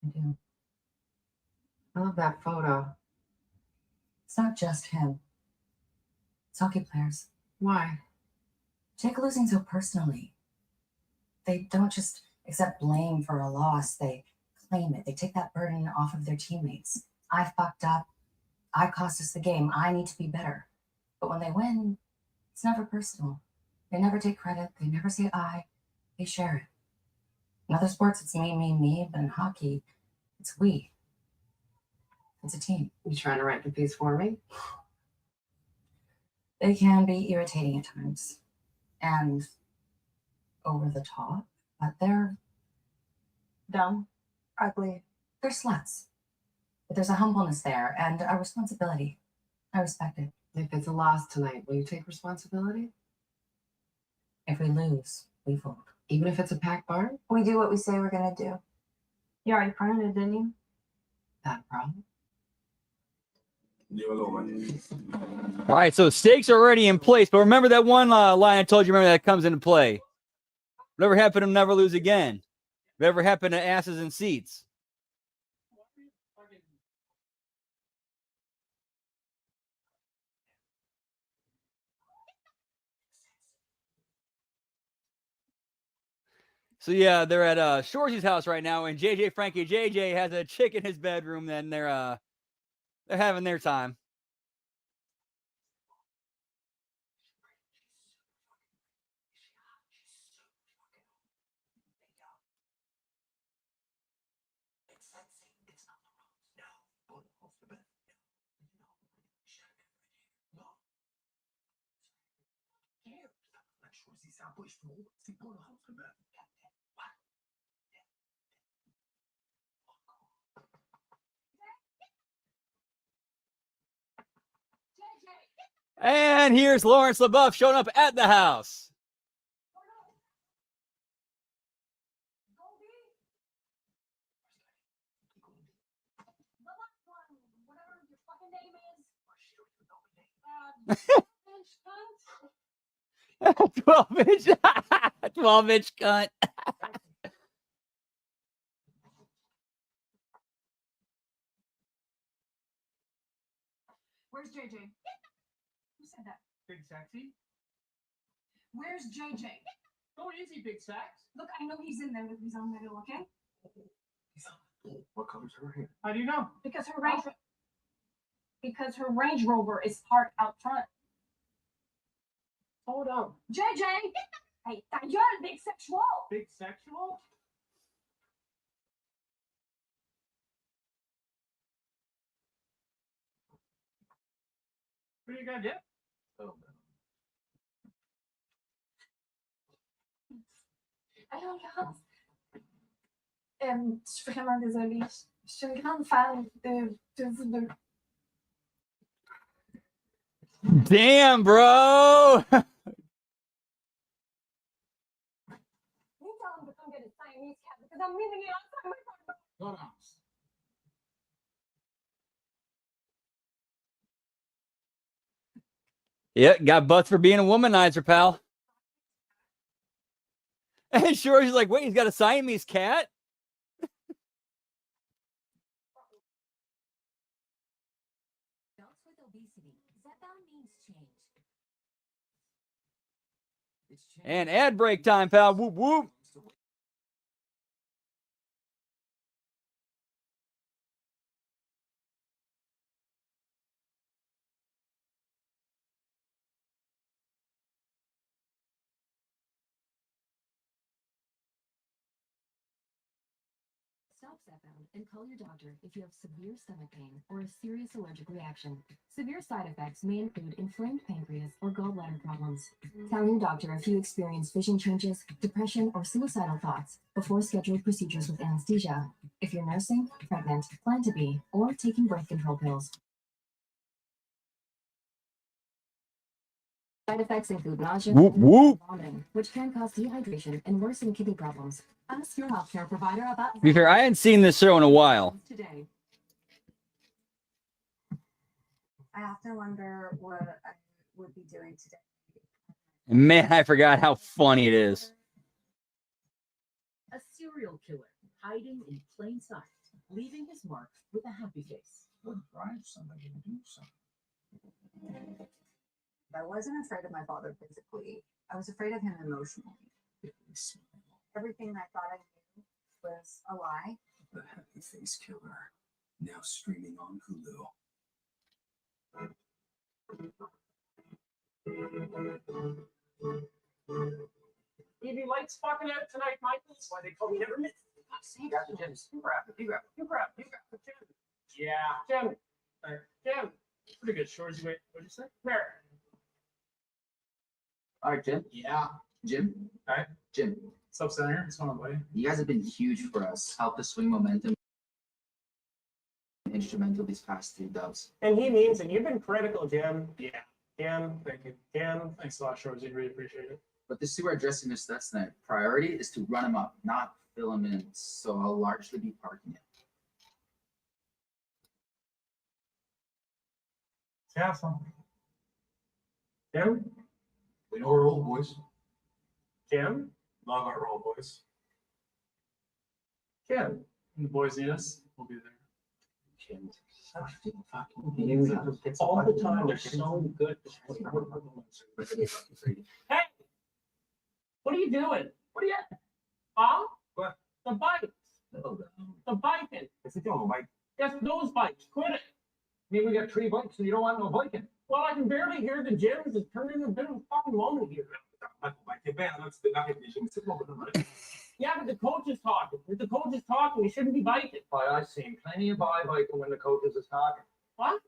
I do. I love that photo. It's not just him. It's hockey players. Why? Take losing so personally. They don't just accept blame for a loss. They claim it. They take that burden off of their teammates. I fucked up. I cost us the game. I need to be better. But when they win, it's never personal. They never take credit. They never say I. They share it. In other sports, it's me, but in hockey, it's we. It's a team. You trying to write the piece for me? They can be irritating at times and over the top, but they're dumb, ugly. They're sluts. But there's a humbleness there and a responsibility. I respect it. If it's a loss tonight, will you take responsibility? If we lose, we fold. Even if it's a packed barn? We do what we say we're gonna do. You already printed it, didn't you? That problem? All right, so stakes are already in place, but remember that one line I told you, remember that comes into play. Whatever happened to never lose again. Whatever happened to asses and seats. So yeah, they're at Shoresy's house right now, and Frankie JJ has a chick in his bedroom. Then they're having their time. And here's Lawrence LaBeouf showing up at the house. Whatever your fucking name is. 12-inch cunt. Where's JJ? Who said that? Big sexy. Where's JJ? Go easy, big sex. Look, I know he's in there with his own medal, okay? What color's her hair? How do you know? Because her Range Rover is parked out front. Hold on. JJ! Hey, ta gueule, big sexual! Big sexual? What do you got, Dip? Oh, Alors, Laurence, je suis vraiment désolée. Je suis une grande fan de vous deux. Damn, bro. You tell him to come get his Siamese cat because I'm leaving it outside my front door. Laurence. Yeah, got butts for being a womanizer, pal. And sure, he's like, wait, he's got a Siamese cat? Adults with obesity. Zepbound means change. And ad break time, pal. Whoop, whoop. Stop stepbound and call your doctor if you have severe stomach pain or a serious allergic reaction. Severe side effects may include inflamed pancreas or gallbladder problems. Tell your doctor if you experience vision changes, depression, or suicidal thoughts before scheduled procedures with anesthesia. If you're nursing, pregnant, plan to be, or taking birth control pills. Side effects include nausea, Whoop, whoop. and vomiting, which can cause dehydration and worsen kidney problems. Ask your healthcare provider about To be fair, I hadn't seen this show in a while. today. I often wonder what I would be doing today. And man, I forgot how funny it is. A serial killer hiding in plain sight, leaving his mark with a happy face. Would drive somebody to do something. I wasn't afraid of my father physically. I was afraid of him emotionally. Everything I thought I knew was a lie. The Happy Face Killer, now streaming on Hulu. EV lights fucking out tonight, Michael. That's why they call me never miss. You got the Jims. You grab it. You grab it. You grab the Jim. Yeah, Jim. Jim. Pretty good, Shoresy. Wait, what'd you say? There. All right, Jim. Yeah. Jim. All right. Jim. What's up, Senator? What's going on, buddy? You guys have been huge for us. Helped us swing momentum. Instrumental these past 3 dubs. And he means it. You've been critical, Jim. Yeah. Jim, thank you. Jim, thanks a lot, Shoresy. Really appreciate it. But this is where addressing their stats tonight. Priority is to run them up, not fill them in. So I'll largely be parking it. Awesome. Jim? We know we're old boys. Jim? Love our old boys. Jim? The boys need us. We'll be there. Jim. All the time, they're so good. Hey! What are you doing? What are you at? Huh? What? The bikes. The biking. It's a demo bike. Yes, those bikes. Quit it. Maybe we got 3 bikes, so you don't want no biking. Well, I can barely hear the gyms. It's turned into a bit of a fucking moment here. Yeah, but the coach is talking. If the coach is talking, you shouldn't be biking. Boy, I've seen plenty of biking when the coaches is talking. What?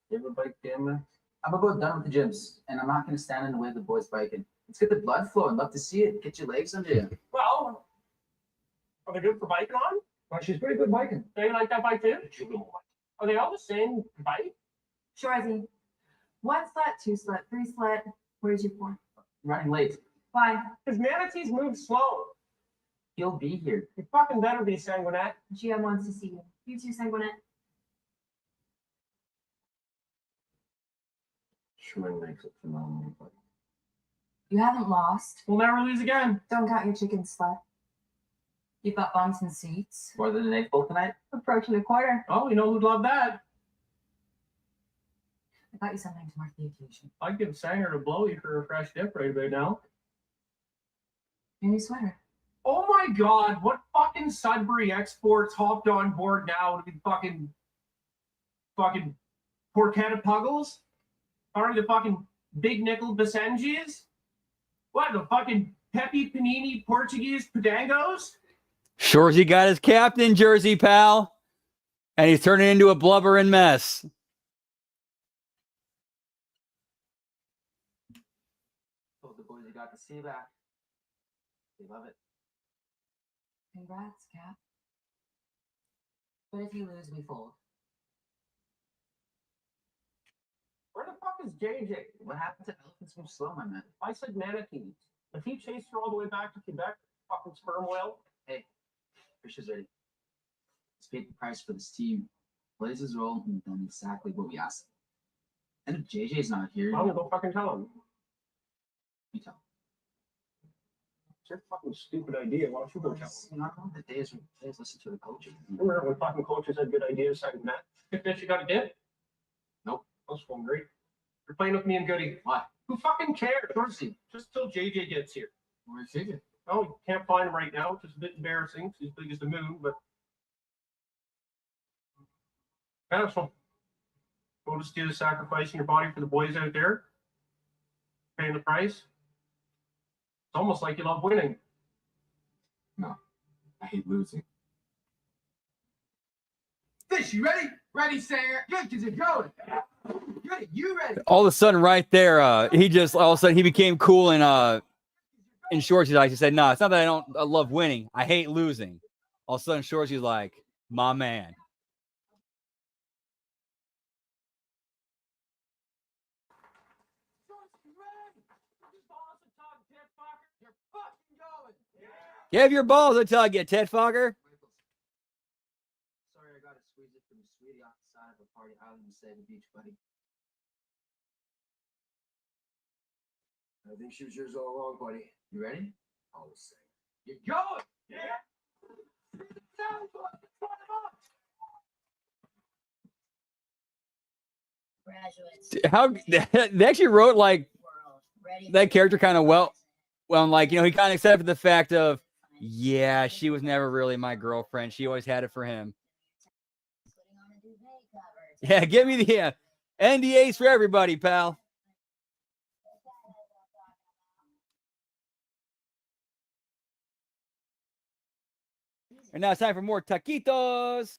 You ever bike down there? I'm about done with the gyms, and I'm not going to stand in the way of the boys biking. Let's get the blood flowing. Love to see it. Get your legs under you. Well, are they good for biking on? Well, she's pretty good biking. Do you like that bike too? Are they all the same bike? Shoresy, 1 slut, 2 slut, 3 slut. Where's your 4? Running late. Why? Because manatees move slow. He'll be here. You fucking better be, Sanguinette. GM wants to see you. You too, Sanguinette. Sure makes it phenomenal. You haven't lost. We'll never lose again. Don't count your chicken, slut. You've got bumps and seats. More than an 8 full tonight? Approaching a quarter. Oh, you know who'd love that? I got you something to mark the occasion. I'd give Sanger to blow you for a fresh dip right about now. Your new sweater. Oh my god, what fucking Sudbury exports hopped on board now to be fucking Porchetta Puggles? Or the fucking Big Nickel Basengies? What, the fucking Pepe Panini Portuguese Pedangos? Shoresy got his captain jersey, pal. And he's turning into a blubbering mess. Told the boys you got the sea back. They love it. Congrats, Cap. But if you lose, we fold. Where the fuck is JJ? What happened to elephants move slow, my man? I said manatees. If he chased her all the way back to Quebec, fucking sperm whale. Hey, fish is ready. Let's pay the price for this team. Blazes roll and we've done exactly what we asked. And if JJ's not here, I'm gonna go fucking tell him. you tell him. It's your fucking stupid idea. Why don't you go tell him? You know, the days listen to the coaches. Remember when fucking coaches had good ideas, like Matt? Good bitch, you got a dip? Nope. That's going great. You're playing with me and Goody. Why? Who fucking cares? Shoresy. Just till JJ gets here. Where's JJ? Oh, you can't find him right now, which is a bit embarrassing. 'Cause he's big as the moon, but yeah, so we'll just do the sacrificing your body for the boys out there, paying the price. It's almost like you love winning. No, I hate losing. Fish, you ready? Ready, Sanger. Good, because you're going. Good, you ready? All of a sudden, right there, he just all of a sudden he became cool and in Shoresy's eyes. He said, "No, it's not that I love winning. I hate losing." All of a sudden, Shoresy's like, "My man." Give your balls a tug, you tit fucker. Sorry, I gotta squeeze it from Sweetie off the side of a party island instead of the beach, buddy. I think she was yours all along, buddy. You ready? I'll say. You're going. Yeah. Graduates. How they actually wrote like that character kind of well, like, you know, he kind of accepted the fact of, yeah, she was never really my girlfriend. She always had it for him. Yeah, give me the NDAs for everybody, pal. And now it's time for more taquitos.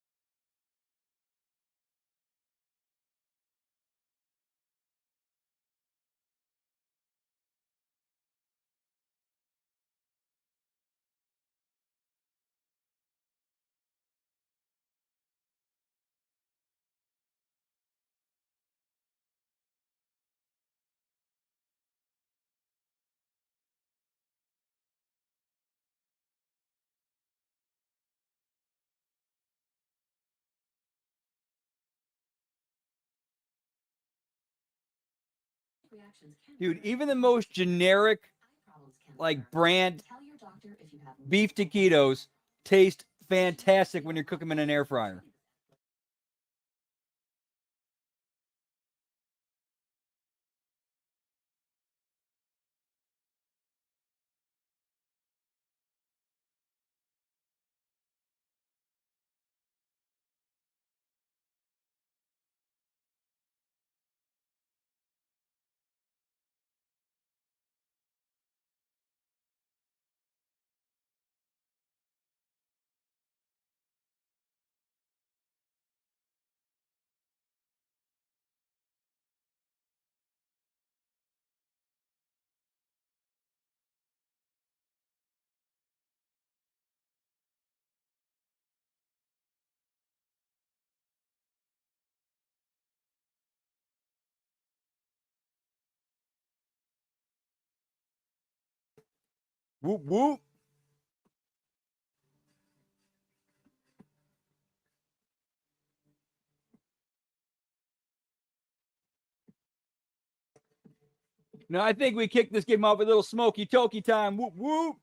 Dude, even the most generic, like, brand beef taquitos taste fantastic when you cook them in an air fryer. Whoop, whoop. No, I think we kicked this game off with a little smoky toky time. Whoop, whoop.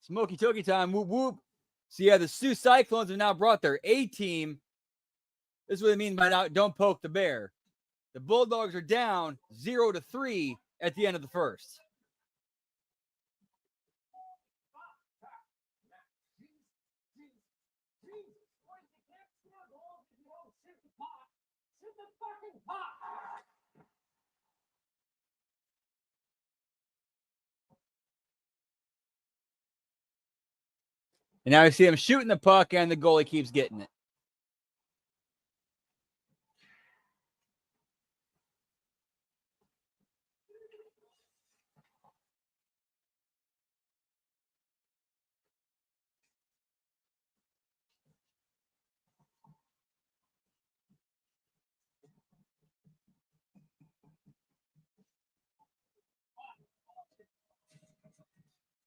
Smoky toky time. Whoop, whoop. So, yeah, the Sioux Cyclones have now brought their A team. This is what I mean by now, don't poke the bear. The Bulldogs are down 0-3 at the end of the first. And now you see him shooting the puck, and the goalie keeps getting it.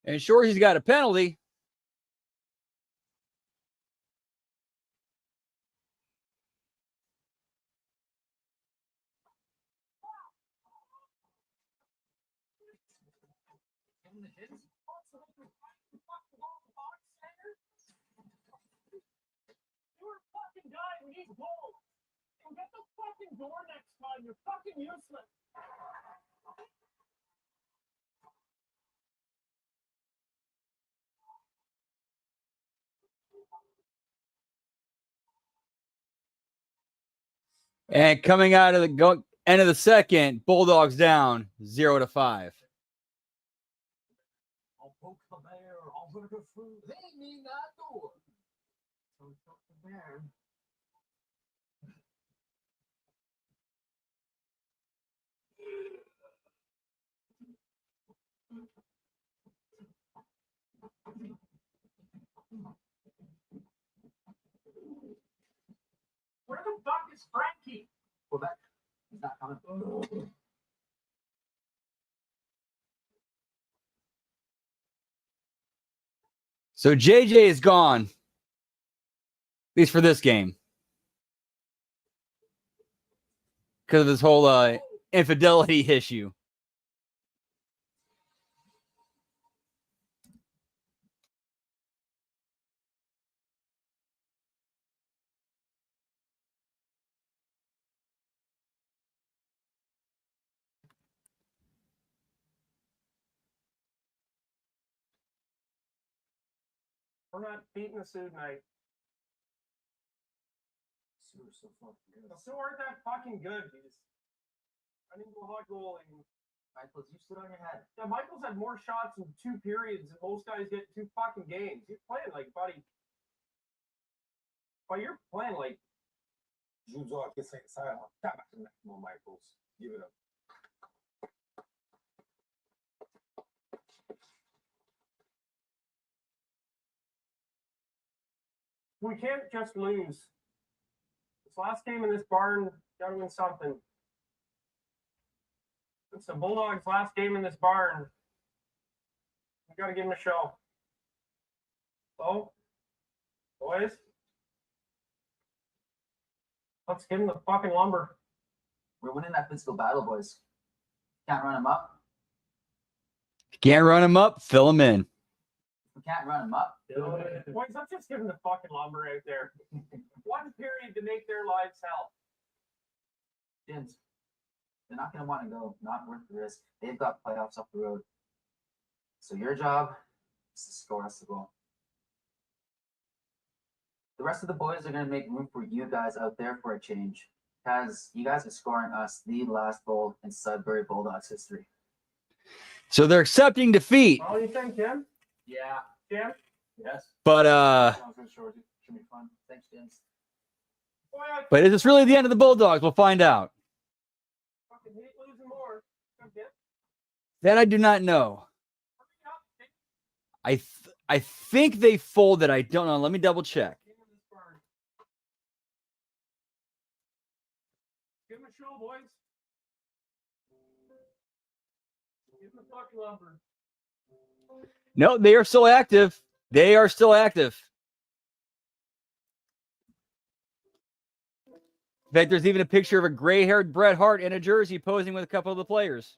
And Shoresy's got a penalty. You're a fucking guy who needs goals. And get the fucking door next time. You're fucking useless. And coming out of the end of the second, Bulldogs down 0-5. I'll poke the bear. I'll put the food. They need that door. So poke the bear. Where the fuck is Frankie? Quebec. He's not coming. So JJ is gone. At least for this game. Because of this whole infidelity issue. We're not beating the Sioux tonight. Sioux are so fucking good. The Sioux aren't that fucking good. He's running to a hot goal and Michaels, you stood on your head. yeah, Michaels had more shots in 2 periods than most guys get in 2 fucking games. He's playing like, buddy. But you're playing like. Jude's all que sai uma tabaca no Michaels. Give it up. We can't just lose. This last game in this barn, gotta win something. It's the Bulldogs' last game in this barn. We gotta give them a show. So, boys, let's give them the fucking lumber. We're winning that physical battle, boys. Can't run him up. Can't run him up, fill him in. We can't run him up. Boys, let's just give them the fucking lumber out there. 1 period to make their lives hell. Jins, they're not going to want to go. Not worth the risk. They've got playoffs up the road. So your job is to score us the goal. The rest of the boys are going to make room for you guys out there for a change. Because you guys are scoring us the last goal in Sudbury Bulldogs history. So they're accepting defeat. What do you think, Jim? Yeah. Jim? Yes. But Sounds good, Shoresy. Should be fun. Thanks, Jins. but is this really the end of the Bulldogs? We'll find out. Fucking hate losing more. Okay. That I do not know. I think they folded. I don't know. Let me double check. Give them a show, boys. Give them the fucking lumber. No, they are still active. They are still active. In fact, there's even a picture of a gray-haired Bret Hart in a jersey posing with a couple of the players.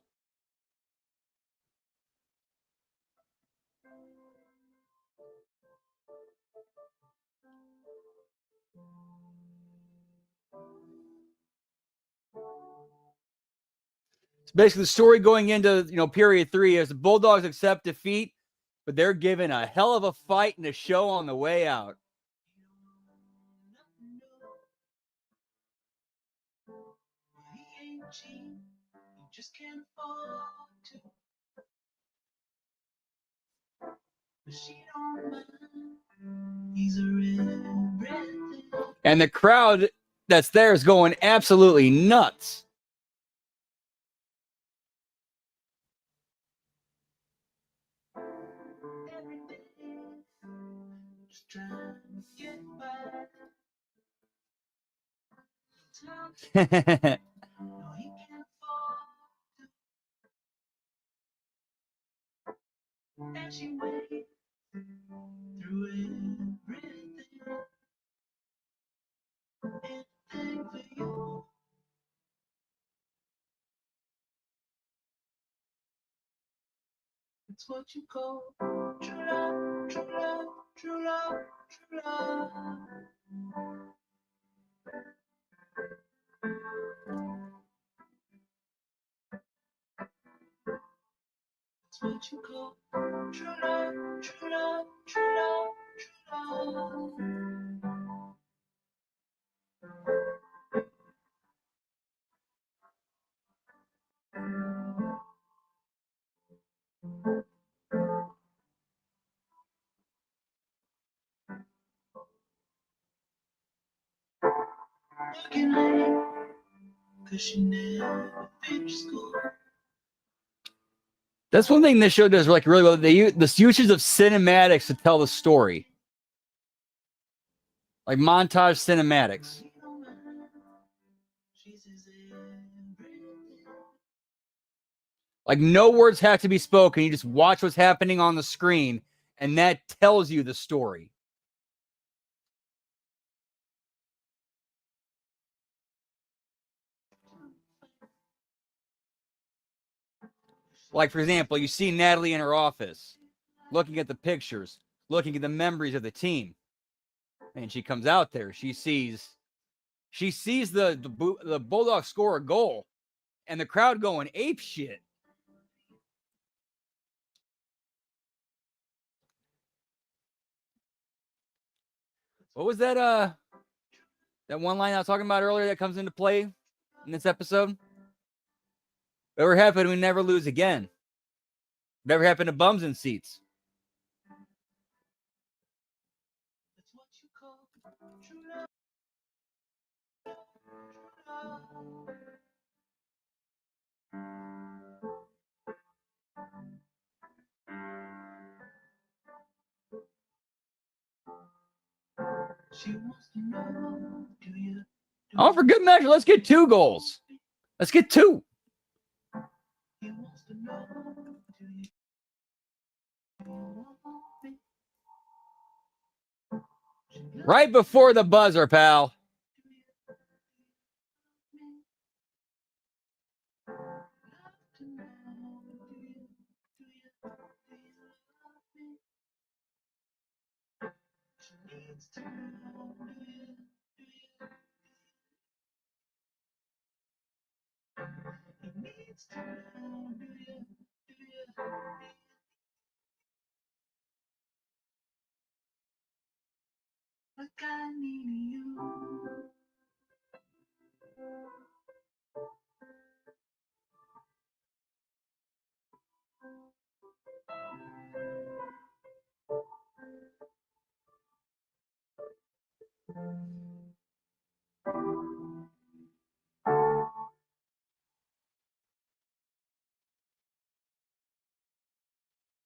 It's basically the story going into period 3 is the Bulldogs accept defeat, but they're given a hell of a fight and a show on the way out. Just can't afford to. But she don't mind. He's everything. And the crowd that's there is going absolutely nuts. Every day, just trying to get by. No, he can't afford to. And she That's what you call true love, true love, true love, true love. That's what you call true love, true love, true love, true love. Looking at her, 'cause she never finished school. That's one thing this show does like really well. They use the uses of cinematics to tell the story, like montage cinematics. Like no words have to be spoken. You just watch what's happening on the screen, and that tells you the story. Like, for example, you see Natalie in her office, looking at the pictures, looking at the memories of the team. And she comes out there. She sees the Bulldogs score a goal, and the crowd going ape shit. What was that? That one line I was talking about earlier that comes into play in this episode. Whatever happened, we never lose again. Whatever happened to bums in seats? That's what you call true love, true love. She wants to know, do you? Oh, for good measure, let's get 2 goals. Let's get 2. He wants to know, do you? Right before the buzzer, pal. Like I need you.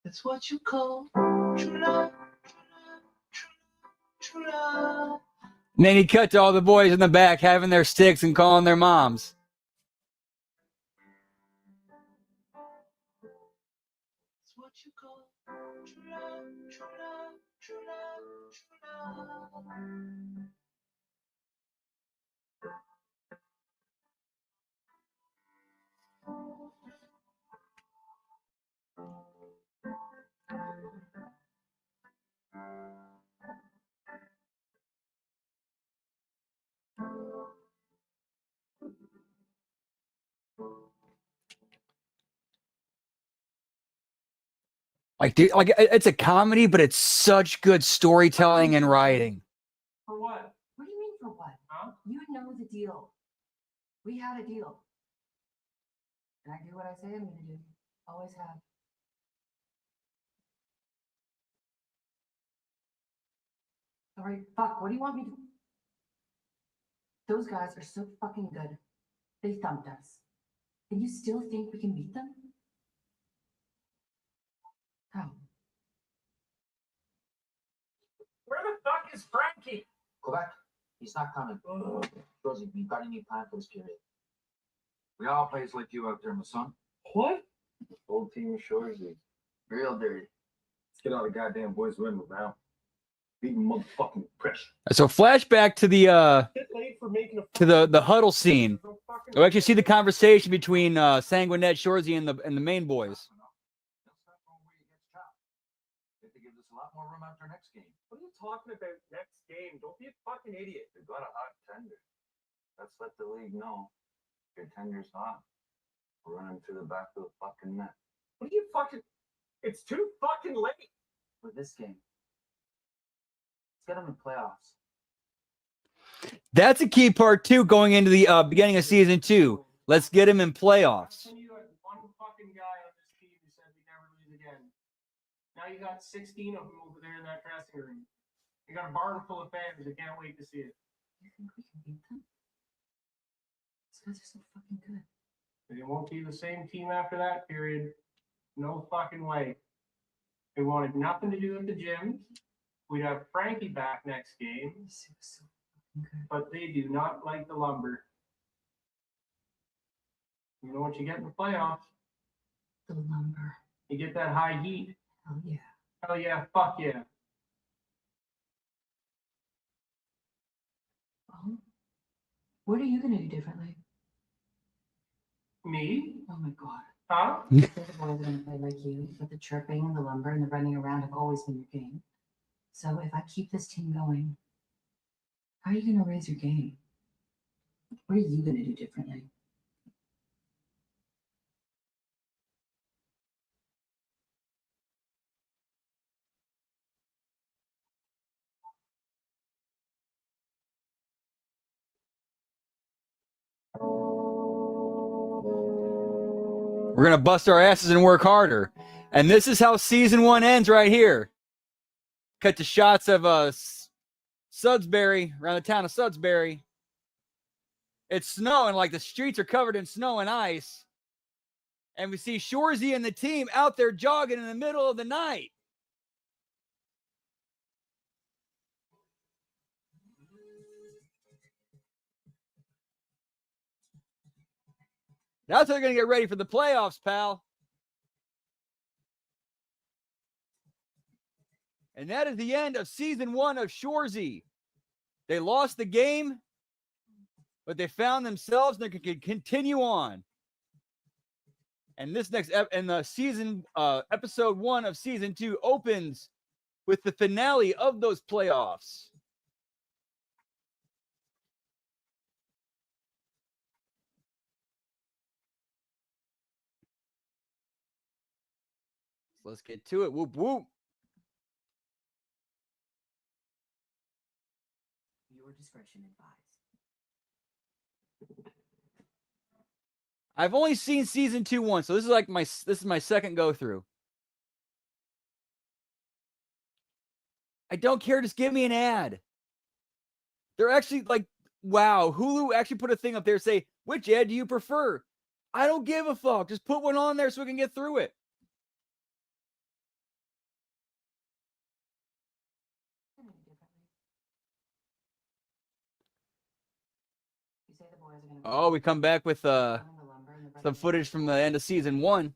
That's what you call true love, true love. And then he cut to all the boys in the back having their sticks and calling their moms. That's what you call true love, true love, true love, true love. Like, dude, like it's a comedy, but it's such good storytelling and writing. For what? What do you mean for what? Huh? You know the deal. We had a deal. And I do what I say I'm gonna do. Always have. All right, fuck, what do you want me to? Those guys are so fucking good. They thumped us. And you still think we can beat them? How? Where the fuck is Frankie? Go back. He's not coming. Shoresy, we've got a new plan for this period. We all plays like you out there, my son. What? Whole team of Shoresy. Real dirty. Let's get all the goddamn boys window now. Beat motherfucking pressure. So flashback to the Bit late for making a to the huddle scene. We actually see the conversation between Sanguinet, Shoresy, and the main boys. them after next game. What are you talking about next game? Don't be a fucking idiot. They've got a hot tender. Let's let the league know. Your tender's hot. We're running through the back of the fucking net. What are you fucking... It's too fucking late. With this game. Let's get them in playoffs. That's a key part, too, going into the beginning of season 2. Let's get him in playoffs. You had one fucking guy on this team who said we never lose again. Now you got 16 of them over there in that dressing room. You got a barn full of fans that can't wait to see it. You think we can beat them? These guys are so fucking good. It won't be the same team after that period. No fucking way. They wanted nothing to do with the gym. We'd have Frankie back next game. But they do not like the lumber. You know what you get in the playoffs? The lumber. You get that high heat. Hell yeah. Hell yeah, fuck yeah. Well, what are you going to do differently? Me? Oh my God. Huh? The boys are going to play like you, but the chirping and the lumber and the running around have always been your game. So if I keep this team going, how are you going to raise your game? What are you going to do differently? We're going to bust our asses and work harder. And this is how season 1 ends right here. Cut to shots of Sudsbury, around the town of Sudsbury. It's snowing, like the streets are covered in snow and ice. And we see Shoresy and the team out there jogging in the middle of the night. That's how they're going to get ready for the playoffs, pal. And that is the end of season 1 of Shoresy. They lost the game, but they found themselves and they can continue on. And this next episode 1 of season 2 opens with the finale of those playoffs. Let's get to it. Whoop, whoop. Your discretion advised. I've only seen season 2 once, so this is my second go through. I don't care. Just give me an ad. They're actually like, wow, Hulu actually put a thing up there say, which ad do you prefer? I don't give a fuck. Just put one on there so we can get through it. Oh, we come back with some footage from the end of season 1.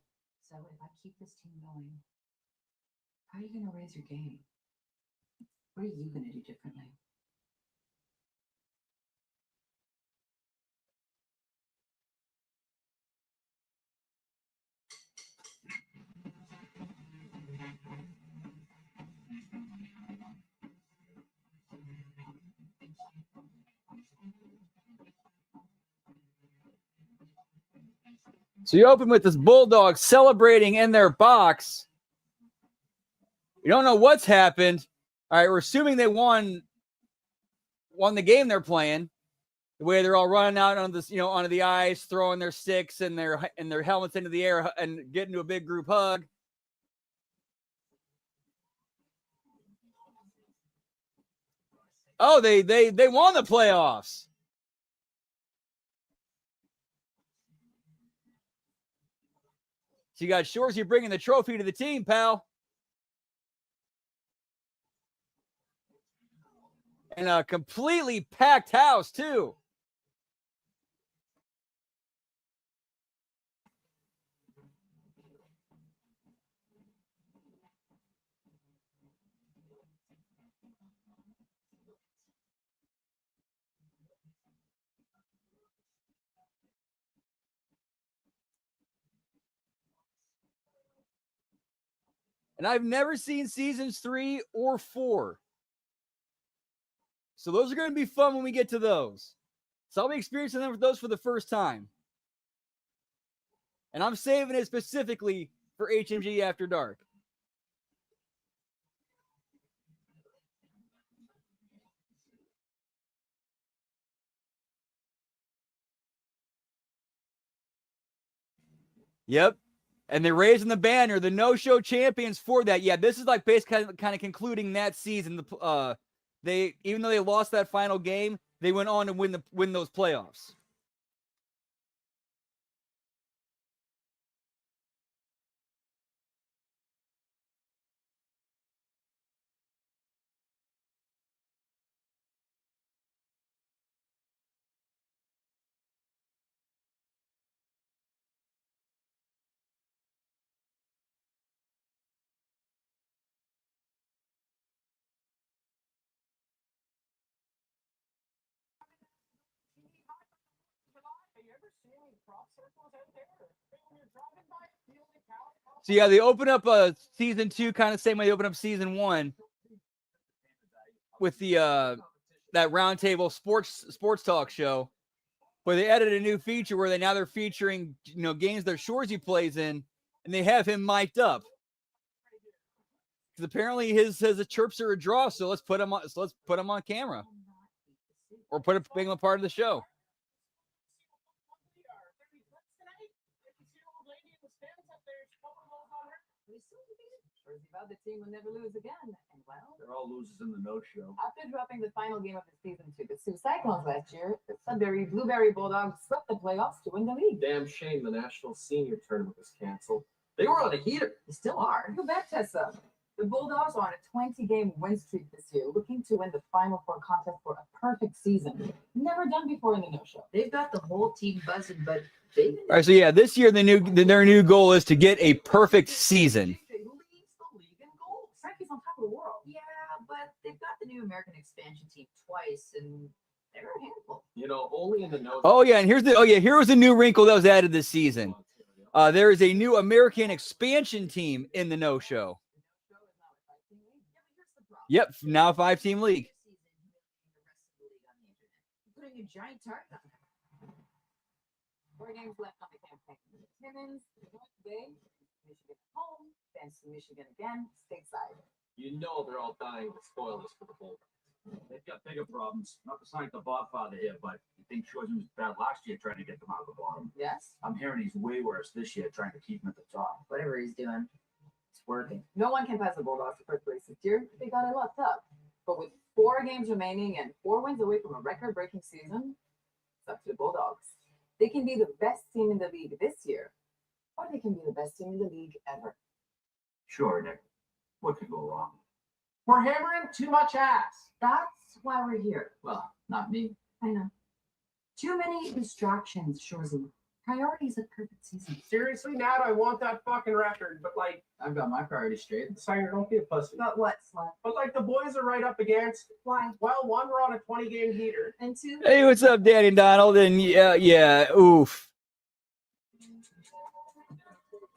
So if I keep this team going, how are you going to raise your game? What are you going to do differently? So you open with this bulldog celebrating in their box. You don't know what's happened. All right, we're assuming they won the game they're playing. The way they're all running out on this, onto the ice, throwing their sticks and their helmets into the air and getting to a big group hug. Oh, they won the playoffs. So you got Shoresy bringing the trophy to the team, pal. And a completely packed house, too. And I've never seen seasons 3 or 4. So those are going to be fun when we get to those. So I'll be experiencing them with those for the first time. And I'm saving it specifically for HMG After Dark. Yep. And they're raising the banner, the no-show champions for that. Yeah, this is like basically kind of concluding that season. They, even though they lost that final game, they went on to win those playoffs. So yeah, they open up season 2 kind of same way they open up season 1 with the that roundtable sports talk show, where they added a new feature where they're featuring games that Shoresy plays in, and they have him mic'd up. Because apparently his chirps are a draw, so let's put him on camera, or make him a part of the show. The team will never lose again. And well, They're all losers in the no-show. after dropping the final game of the season to the Sioux Cyclones last year, the Sudbury Blueberry Bulldogs swept the playoffs to win the league. Damn shame the national senior tournament was canceled. They were on a heater. They still are. Go back, Tessa. The Bulldogs are on a 20-game win streak this year, looking to win the Final Four contest for a perfect season. Never done before in the no-show. They've got the whole team buzzing, but they All right, so yeah, this year their new goal is to get a perfect season. Frankie's on top of the world. Yeah, but they've got the new American expansion team twice, and they're a handful. Only in the no. Oh yeah, and here was a new wrinkle that was added this season. There is a new American expansion team in the no-show. Yep, now 5-team league. Putting a giant target on them. 4 games left on the campaign. Timmins, North Bay, Michigan at home, Benson, Michigan again, stateside. They're all dying to spoil this for the whole. They've got bigger problems. Not to sound like the Godfather here, but you think Shoresy was bad last year trying to get them out of the bottom. Yes. I'm hearing he's way worse this year trying to keep them at the top. Whatever he's doing, it's working. No one can pass the Bulldogs to first place this year. They got it locked up. But with 4 games remaining and 4 wins away from a record-breaking season, it's up to the Bulldogs. They can be the best team in the league this year, or they can be the best team in the league ever. Sure, Nick. What could go wrong? We're hammering too much ass. That's why we're here. Well, not me. I know. Too many distractions, Shoresy. Priorities of perfect season. Seriously, Nat, I want that fucking record, but I've got my priorities straight. Sanger, don't be a pussy. But what, Slut? But the boys are right up against. Why? Well, 1, we're on a 20-game heater. And 2? Hey, what's up, Danny Donald? And yeah, oof.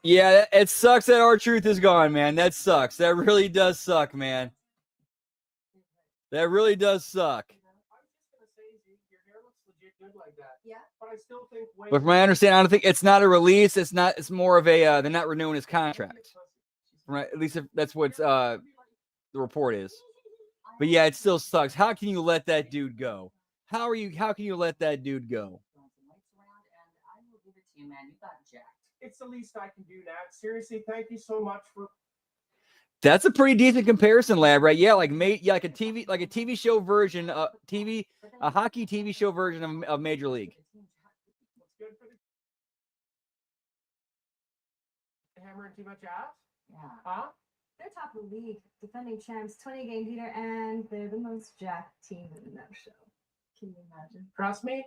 Yeah, it sucks that R-Truth is gone, man. That sucks. That really does suck, man. That really does suck. I was just gonna say, your hair looks legit good like that. Yeah. But I still think. But from my understanding, I don't think it's not a release. It's more of a they're not renewing his contract. Right? At least if that's what the report is. But yeah, it still sucks. How can you let that dude go? How can you let that dude go? It's the least I can do, Nat. Seriously, thank you so much for. That's a pretty decent comparison, lab, right? Yeah, like a TV show version, a hockey TV show version of Major League. What's good for the hammering too much ass? Yeah. Huh? They're top of the league, defending champs, 20-game heater, and they're the most jacked team in the no-show. Can you imagine? Trust me,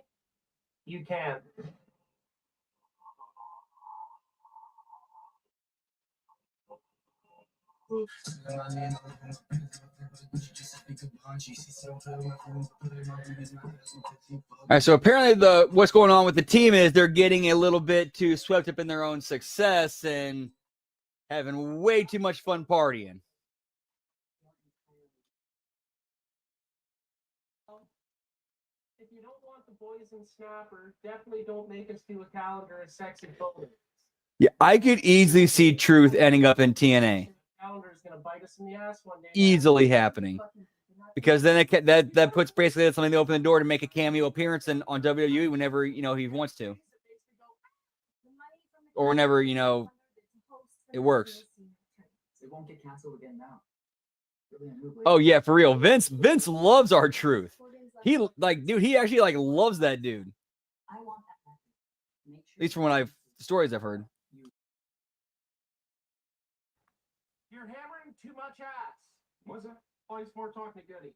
you can. All right, so apparently what's going on with the team is they're getting a little bit too swept up in their own success, and having way too much fun partying. If you don't want the boys in Snapper, definitely don't make us do a calendar of sexy photos. Yeah, I could easily see Truth ending up in TNA. Calendar is gonna bite us in the ass one day. Easily happening. Because then that puts basically something to open the door to make a cameo appearance on WWE whenever he wants to, or whenever it works. It won't get canceled again now. Oh yeah, for real. Vince loves our Truth. He he actually loves that dude. At least from stories I've heard. You're hammering too much ass. What's that? Oh, he's more talking to Goody.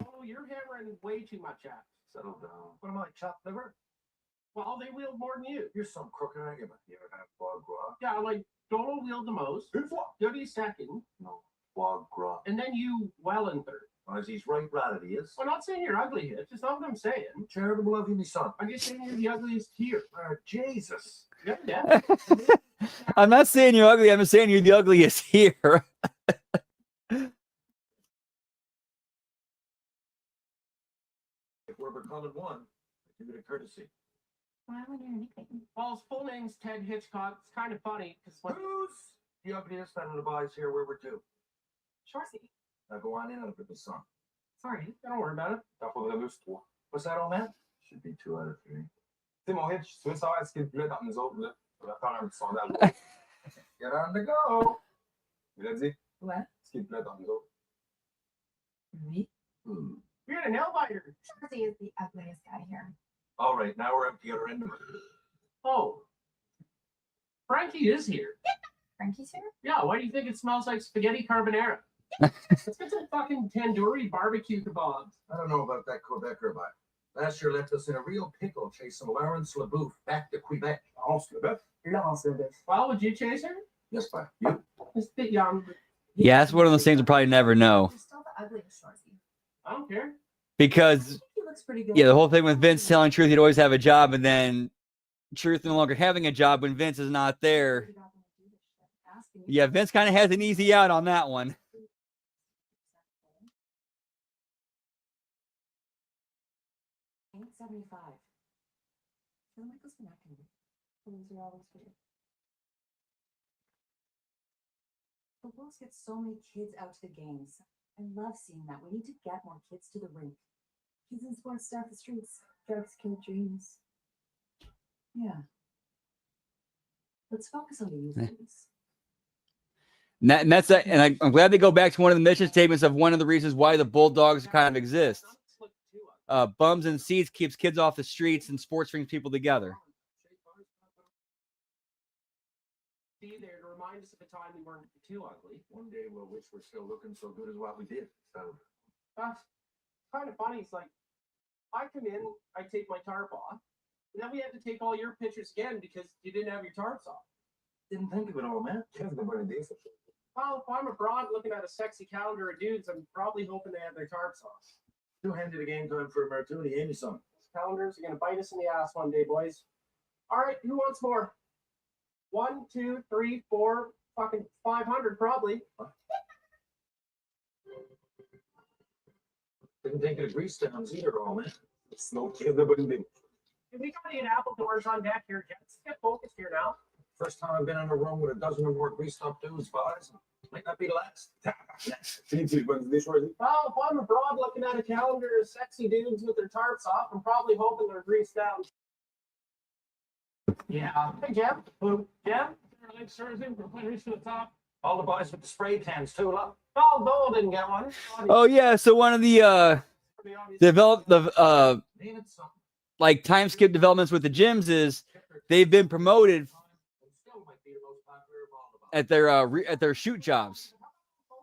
Oh, you're hammering way too much ass. Settle down. What am I, chopped liver? Well, they wheeled more than you. You're some crooked, aren't you? But you ever had foie gras? Yeah, like Dolo wheeled the most. Goody second. No, foie gras. And then you well in third. As he's right, rather he is. I'm not saying you're ugly, Hitch. It's not what I'm saying. Charitable of you, me son. I'm just saying you're the ugliest here. Jesus. Yeah. I'm not saying you're ugly. I'm just saying you're the ugliest here. If we're becoming one, I do it a courtesy. Why would your nickname? Well, his full name's Ted Hitchcock. It's kind of funny because Who's the ugliest out of the boys here? Where we're two? Shoresy. Now go on in and look at the sun. Sorry. Don't worry about it. T'en faudrait deux sur trois. What's that, old man? Should be 2 out of 3. Tu sais, mon Hitch, tu veux savoir ce qui est le plus dans nous autres, là? On va faire un petit sondage. Get on the go. Il a dit. What? Ce qui est le plus dans nous autres. Me? You're a nail biter. Shoresy is the ugliest guy here. All right, now we're at the other end of it. Oh. Frankie is here. Frankie's here? Yeah, why do you think it smells like spaghetti carbonara? Let's get some fucking tandoori barbecue kebabs. I don't know about that Quebecer, but last year left us in a real pickle chasing Lawrence LeBouf back to Quebec. Lance Quebec? Lance Quebec. Well, would you chase her? Yes, but you? Just a bit young. Yeah, that's one of those things we'll probably never know. You're still the ugliest, Shoresy. I don't care. Because He looks pretty good. yeah, the whole thing with Vince telling Truth he'd always have a job, and then Truth no longer having a job when Vince is not there. Yeah, Vince kind of has an easy out on that one. $8.75. Feel like this one acting. Those are always good. The Wolves get so many kids out to the games. I love seeing that. We need to get more kids to the rink. Kids in sports start the streets. Drugs kill dreams. Yeah. Let's focus on the youth, please. And I'm glad they go back to one of the mission statements of one of the reasons why the Bulldogs kind of exist. Bums and seats keeps kids off the streets, and sports brings people together. Be there to remind us of the time we weren't too ugly. One day we'll wish we're still looking so good as what we did. So That's kind of funny. It's like I come in, I take my tarp off, and then we have to take all your pictures again because you didn't have your tarps off. didn't think of it all, man. Well, if I'm abroad looking at a sexy calendar of dudes, I'm probably hoping they have their tarps off. Two-handed again, time for a martini, ain't you, son? These calendars are gonna bite us in the ass one day, boys. All right, who wants more? 1, 2, 3, 4, fucking 500 probably. Didn't think of the grease downs either, all, man. No kid, nobody did. We gotta get apple doors on deck here, gents. Get focused here now. First time I've been in a room with a dozen or more greased up dudes, boys. Might not be the last. Well, if I'm abroad looking at a calendar of sexy dudes with their tarps off, I'm probably hoping they're greased down. Yeah. Hey, Jim. Jim? Like Shoresy, we're reach to the top. All the boys with the spray cans, too, look. Oh, Dole didn't get one. Oh yeah, so one of the like time skip developments with the gyms is they've been promoted at their shoot jobs. Are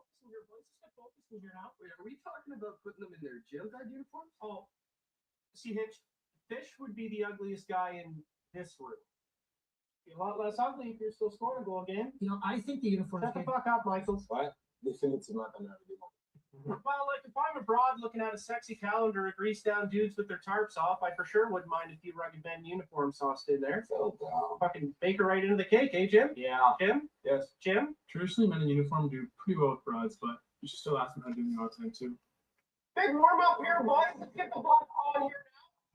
we talking about putting them in their jail guard uniforms? Oh, see, Hitch, Fish would be the ugliest guy in this room. Be a lot less ugly if you're still scoring a goal game. You know, I think the uniform. Shut the fuck up, Michael. What? Definitively not gonna do. Well, like if I'm abroad looking at a sexy calendar of greased down dudes with their tarps off, I for sure wouldn't mind a few rugged men uniform sauced in there. Fucking bake it right into the cake, eh, Jim? Yeah. Jim? Yes. Jim? Traditionally, men in uniform do pretty well with broads, but you should still ask them how to do in the odd time, too. Big warm up here, boys. Let's get the block on here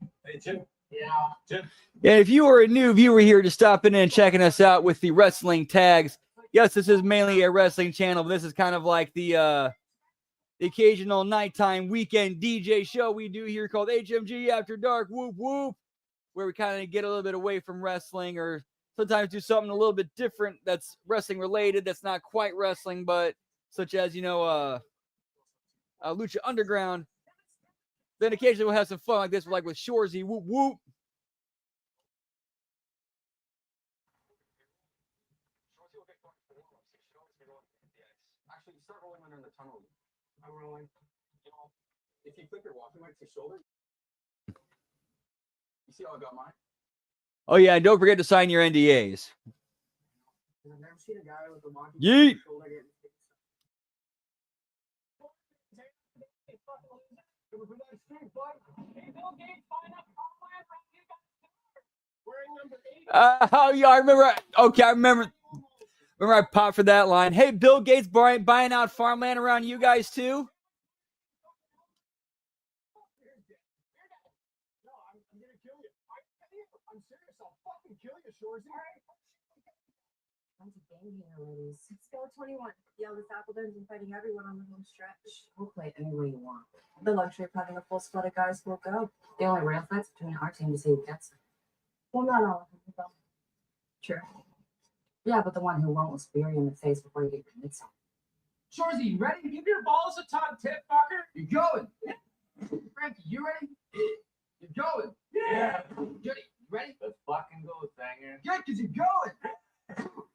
now. Hey, Jim. Yeah. Jim. Yeah, if you are a new viewer here just stopping in and checking us out with the wrestling tags, yes, this is mainly a wrestling channel, but this is kind of like the occasional nighttime weekend DJ show we do here called HMG After Dark, whoop whoop, where we kind of get a little bit away from wrestling or sometimes do something a little bit different that's wrestling related, that's not quite wrestling, but such as, Lucha Underground. Then occasionally we'll have some fun like this, like with Shoresy, whoop whoop. Actually, you start rolling when you're in the tunnel. I'm rolling. You know, if you click your walking mic to your shoulder, you see how I got mine? Oh yeah, and don't forget to sign your NDAs. I've never seen a guy with a monkey Yeet. shoulder getting Oh yeah, I remember. Okay, I remember. Remember, I popped for that line. Hey, Bill Gates buying out farmland around you guys too. I'm serious. I'll fucking kill you, Shoresy. Tons of game here, ladies. Let's go 21. Yell this apple dungeon fighting everyone on the home stretch. We'll play any way you want. The luxury of having a full squad of guys will go. The only real fight's between our team to see who gets it. Well, not all of them will. True. Yeah, but the one who won't will spear you in the face before you get your mitts on. Shoresy, you ready? Give your balls a tug tip, fucker. You going? Frankie, you ready? You going? Yeah. Judy, you ready? Let's fucking go, Sanger. Good, cause you're going.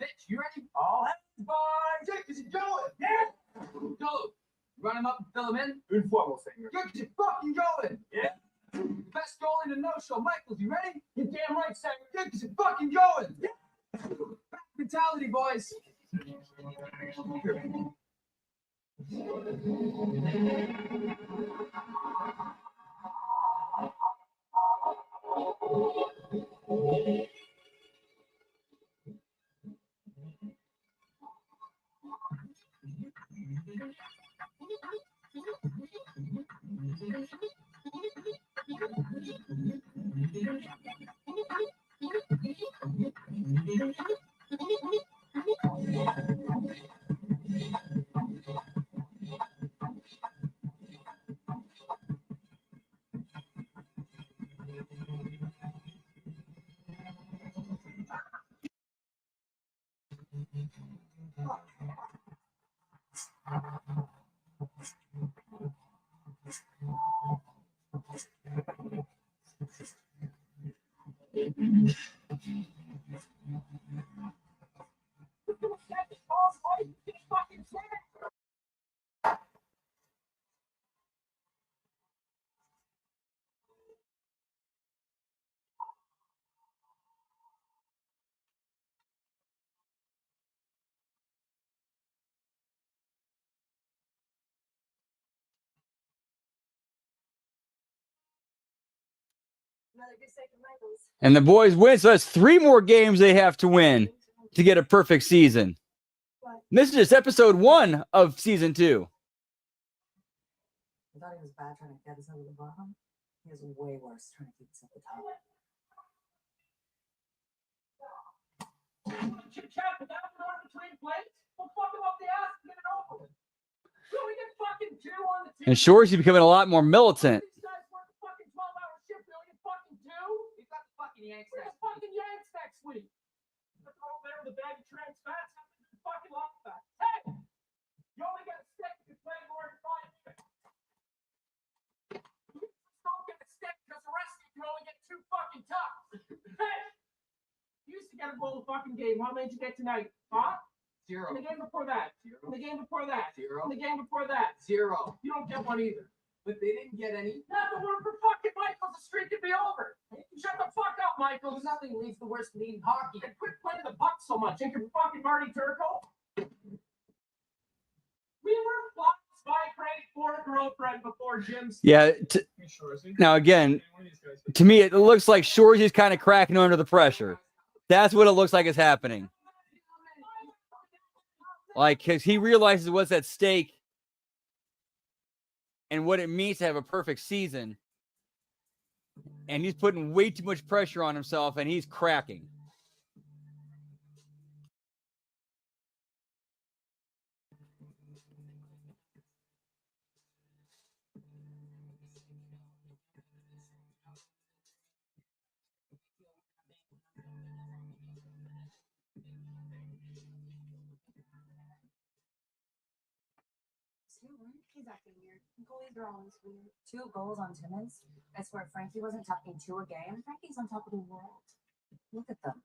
Bitch, you ready? All hands, boys. Good, cause you're going. Yeah. Go. Run him up and fill him in. Une fois, mon Sanger. Good, cause you're fucking going. Yeah. Best goal in the no-show. Michaels, you ready? You're damn right, Sanger. Good, cause you're fucking going. Yeah. Back mentality, boys. Another good second, Michaels. And the boys win, so that's 3 more games they have to win to get a perfect season. And this is just episode 1 of season 2. I thought he was bad trying to get us over the bottom. He was way worse trying to keep us at the top. Chit chat without an arm between plates? Well, fuck him up the ass and get it over with. So we get fucking 2 on the team. And Shoresy becoming a lot more militant. These guys work a fucking 12-hour shift. We only get fucking 2. We've got the fucking Yanks We're next the fucking Yanks next week. But they're over there with a bag of trans fats. Fucking love that. Hey! You only get a stick if you play more than 5 minutes. You don't get a stick because the rest of you can only get 2 fucking tucks. Hey! You used to get a bowl of fucking game. How many did you get tonight? Huh? 0. In the game before that. 0. In the game before that. 0. In the game before that. 0. You don't get one either. But they didn't get any. Not the one for fucking Michaels. The streak could be over. Shut the fuck up, Michaels. Nothing leaves the worst lead in hockey. And quit playing the puck so much. Ain't you fucking Marty Turco? We were flocked by Craig for a girlfriend before Jim's. Yeah. Now, again, to me, it looks like Shoresy's kind of cracking under the pressure. That's what it looks like is happening. Like, because he realizes what's at stake and what it means to have a perfect season. And he's putting way too much pressure on himself, and he's cracking. He's acting weird. Goalies are always weird. 2 goals on Timmins. I swear Frankie wasn't tucking 2 a game. Frankie's on top of the world. Look at them.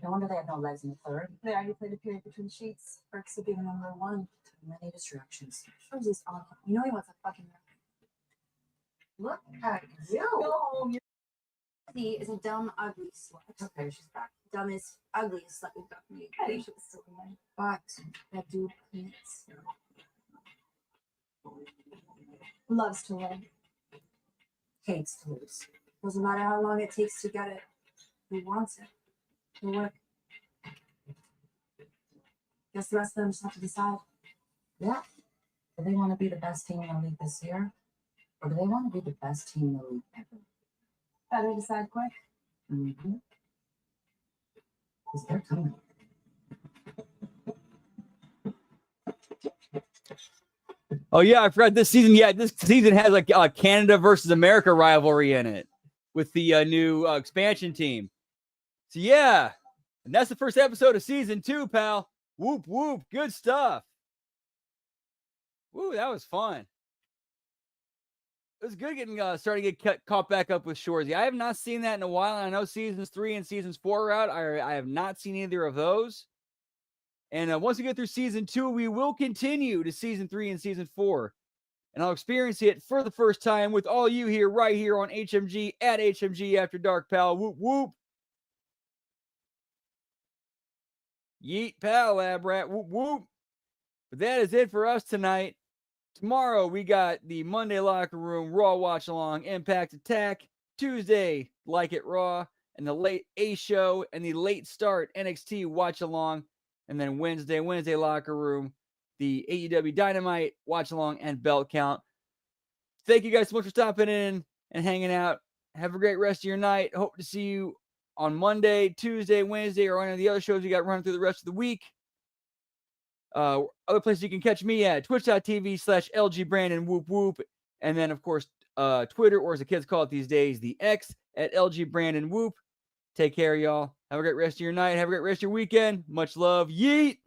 No wonder they have no legs in the third. They already played a period between sheets. Burks would be the number 1. Too many distractions. Shoresy's awful. You know he wants a fucking record. Look at you. Go home. He is a dumb, ugly slut. Okay, she's back. Dumbest, ugliest slut we've got from you. I think she was still in there. But that dude hates. Loves to win. Hates to lose. Doesn't matter how long it takes to get it. He wants it. To work. Guess the rest of them just have to decide. Yeah. Do they want to be the best team in the league this year? Or do they want to be the best team in the league ever? Better decide quick. Mm-hmm. Because they're coming. Oh, yeah, I forgot this season. Yeah, this season has like a Canada versus America rivalry in it with the new expansion team. So, yeah, and that's the first episode of season 2, pal. Whoop, whoop. Good stuff. Woo, that was fun. It was good getting starting to get caught back up with Shoresy. I have not seen that in a while. I know seasons 3 and seasons 4 are out. I have not seen either of those. And once we get through season 2, we will continue to season 3 and season 4. And I'll experience it for the first time with all you here, right here on HMG at HMG After Dark, pal. Whoop, whoop. Yeet, pal, lab rat. Whoop, whoop. But that is it for us tonight. Tomorrow, we got the Monday Locker Room Raw Watch Along Impact Attack. Tuesday, Like It Raw. And the late A Show and the late start NXT Watch Along. And then Wednesday Locker Room, the AEW Dynamite Watch Along and Belt Count. Thank you guys so much for stopping in and hanging out. Have a great rest of your night. Hope to see you on Monday, Tuesday, Wednesday, or any of the other shows you got running through the rest of the week. Other places you can catch me at twitch.tv/LGBrandon whoop whoop. And then, of course, Twitter, or as the kids call it these days, the X at LGBrandon whoop. Take care, y'all. Have a great rest of your night. Have a great rest of your weekend. Much love. Yeet.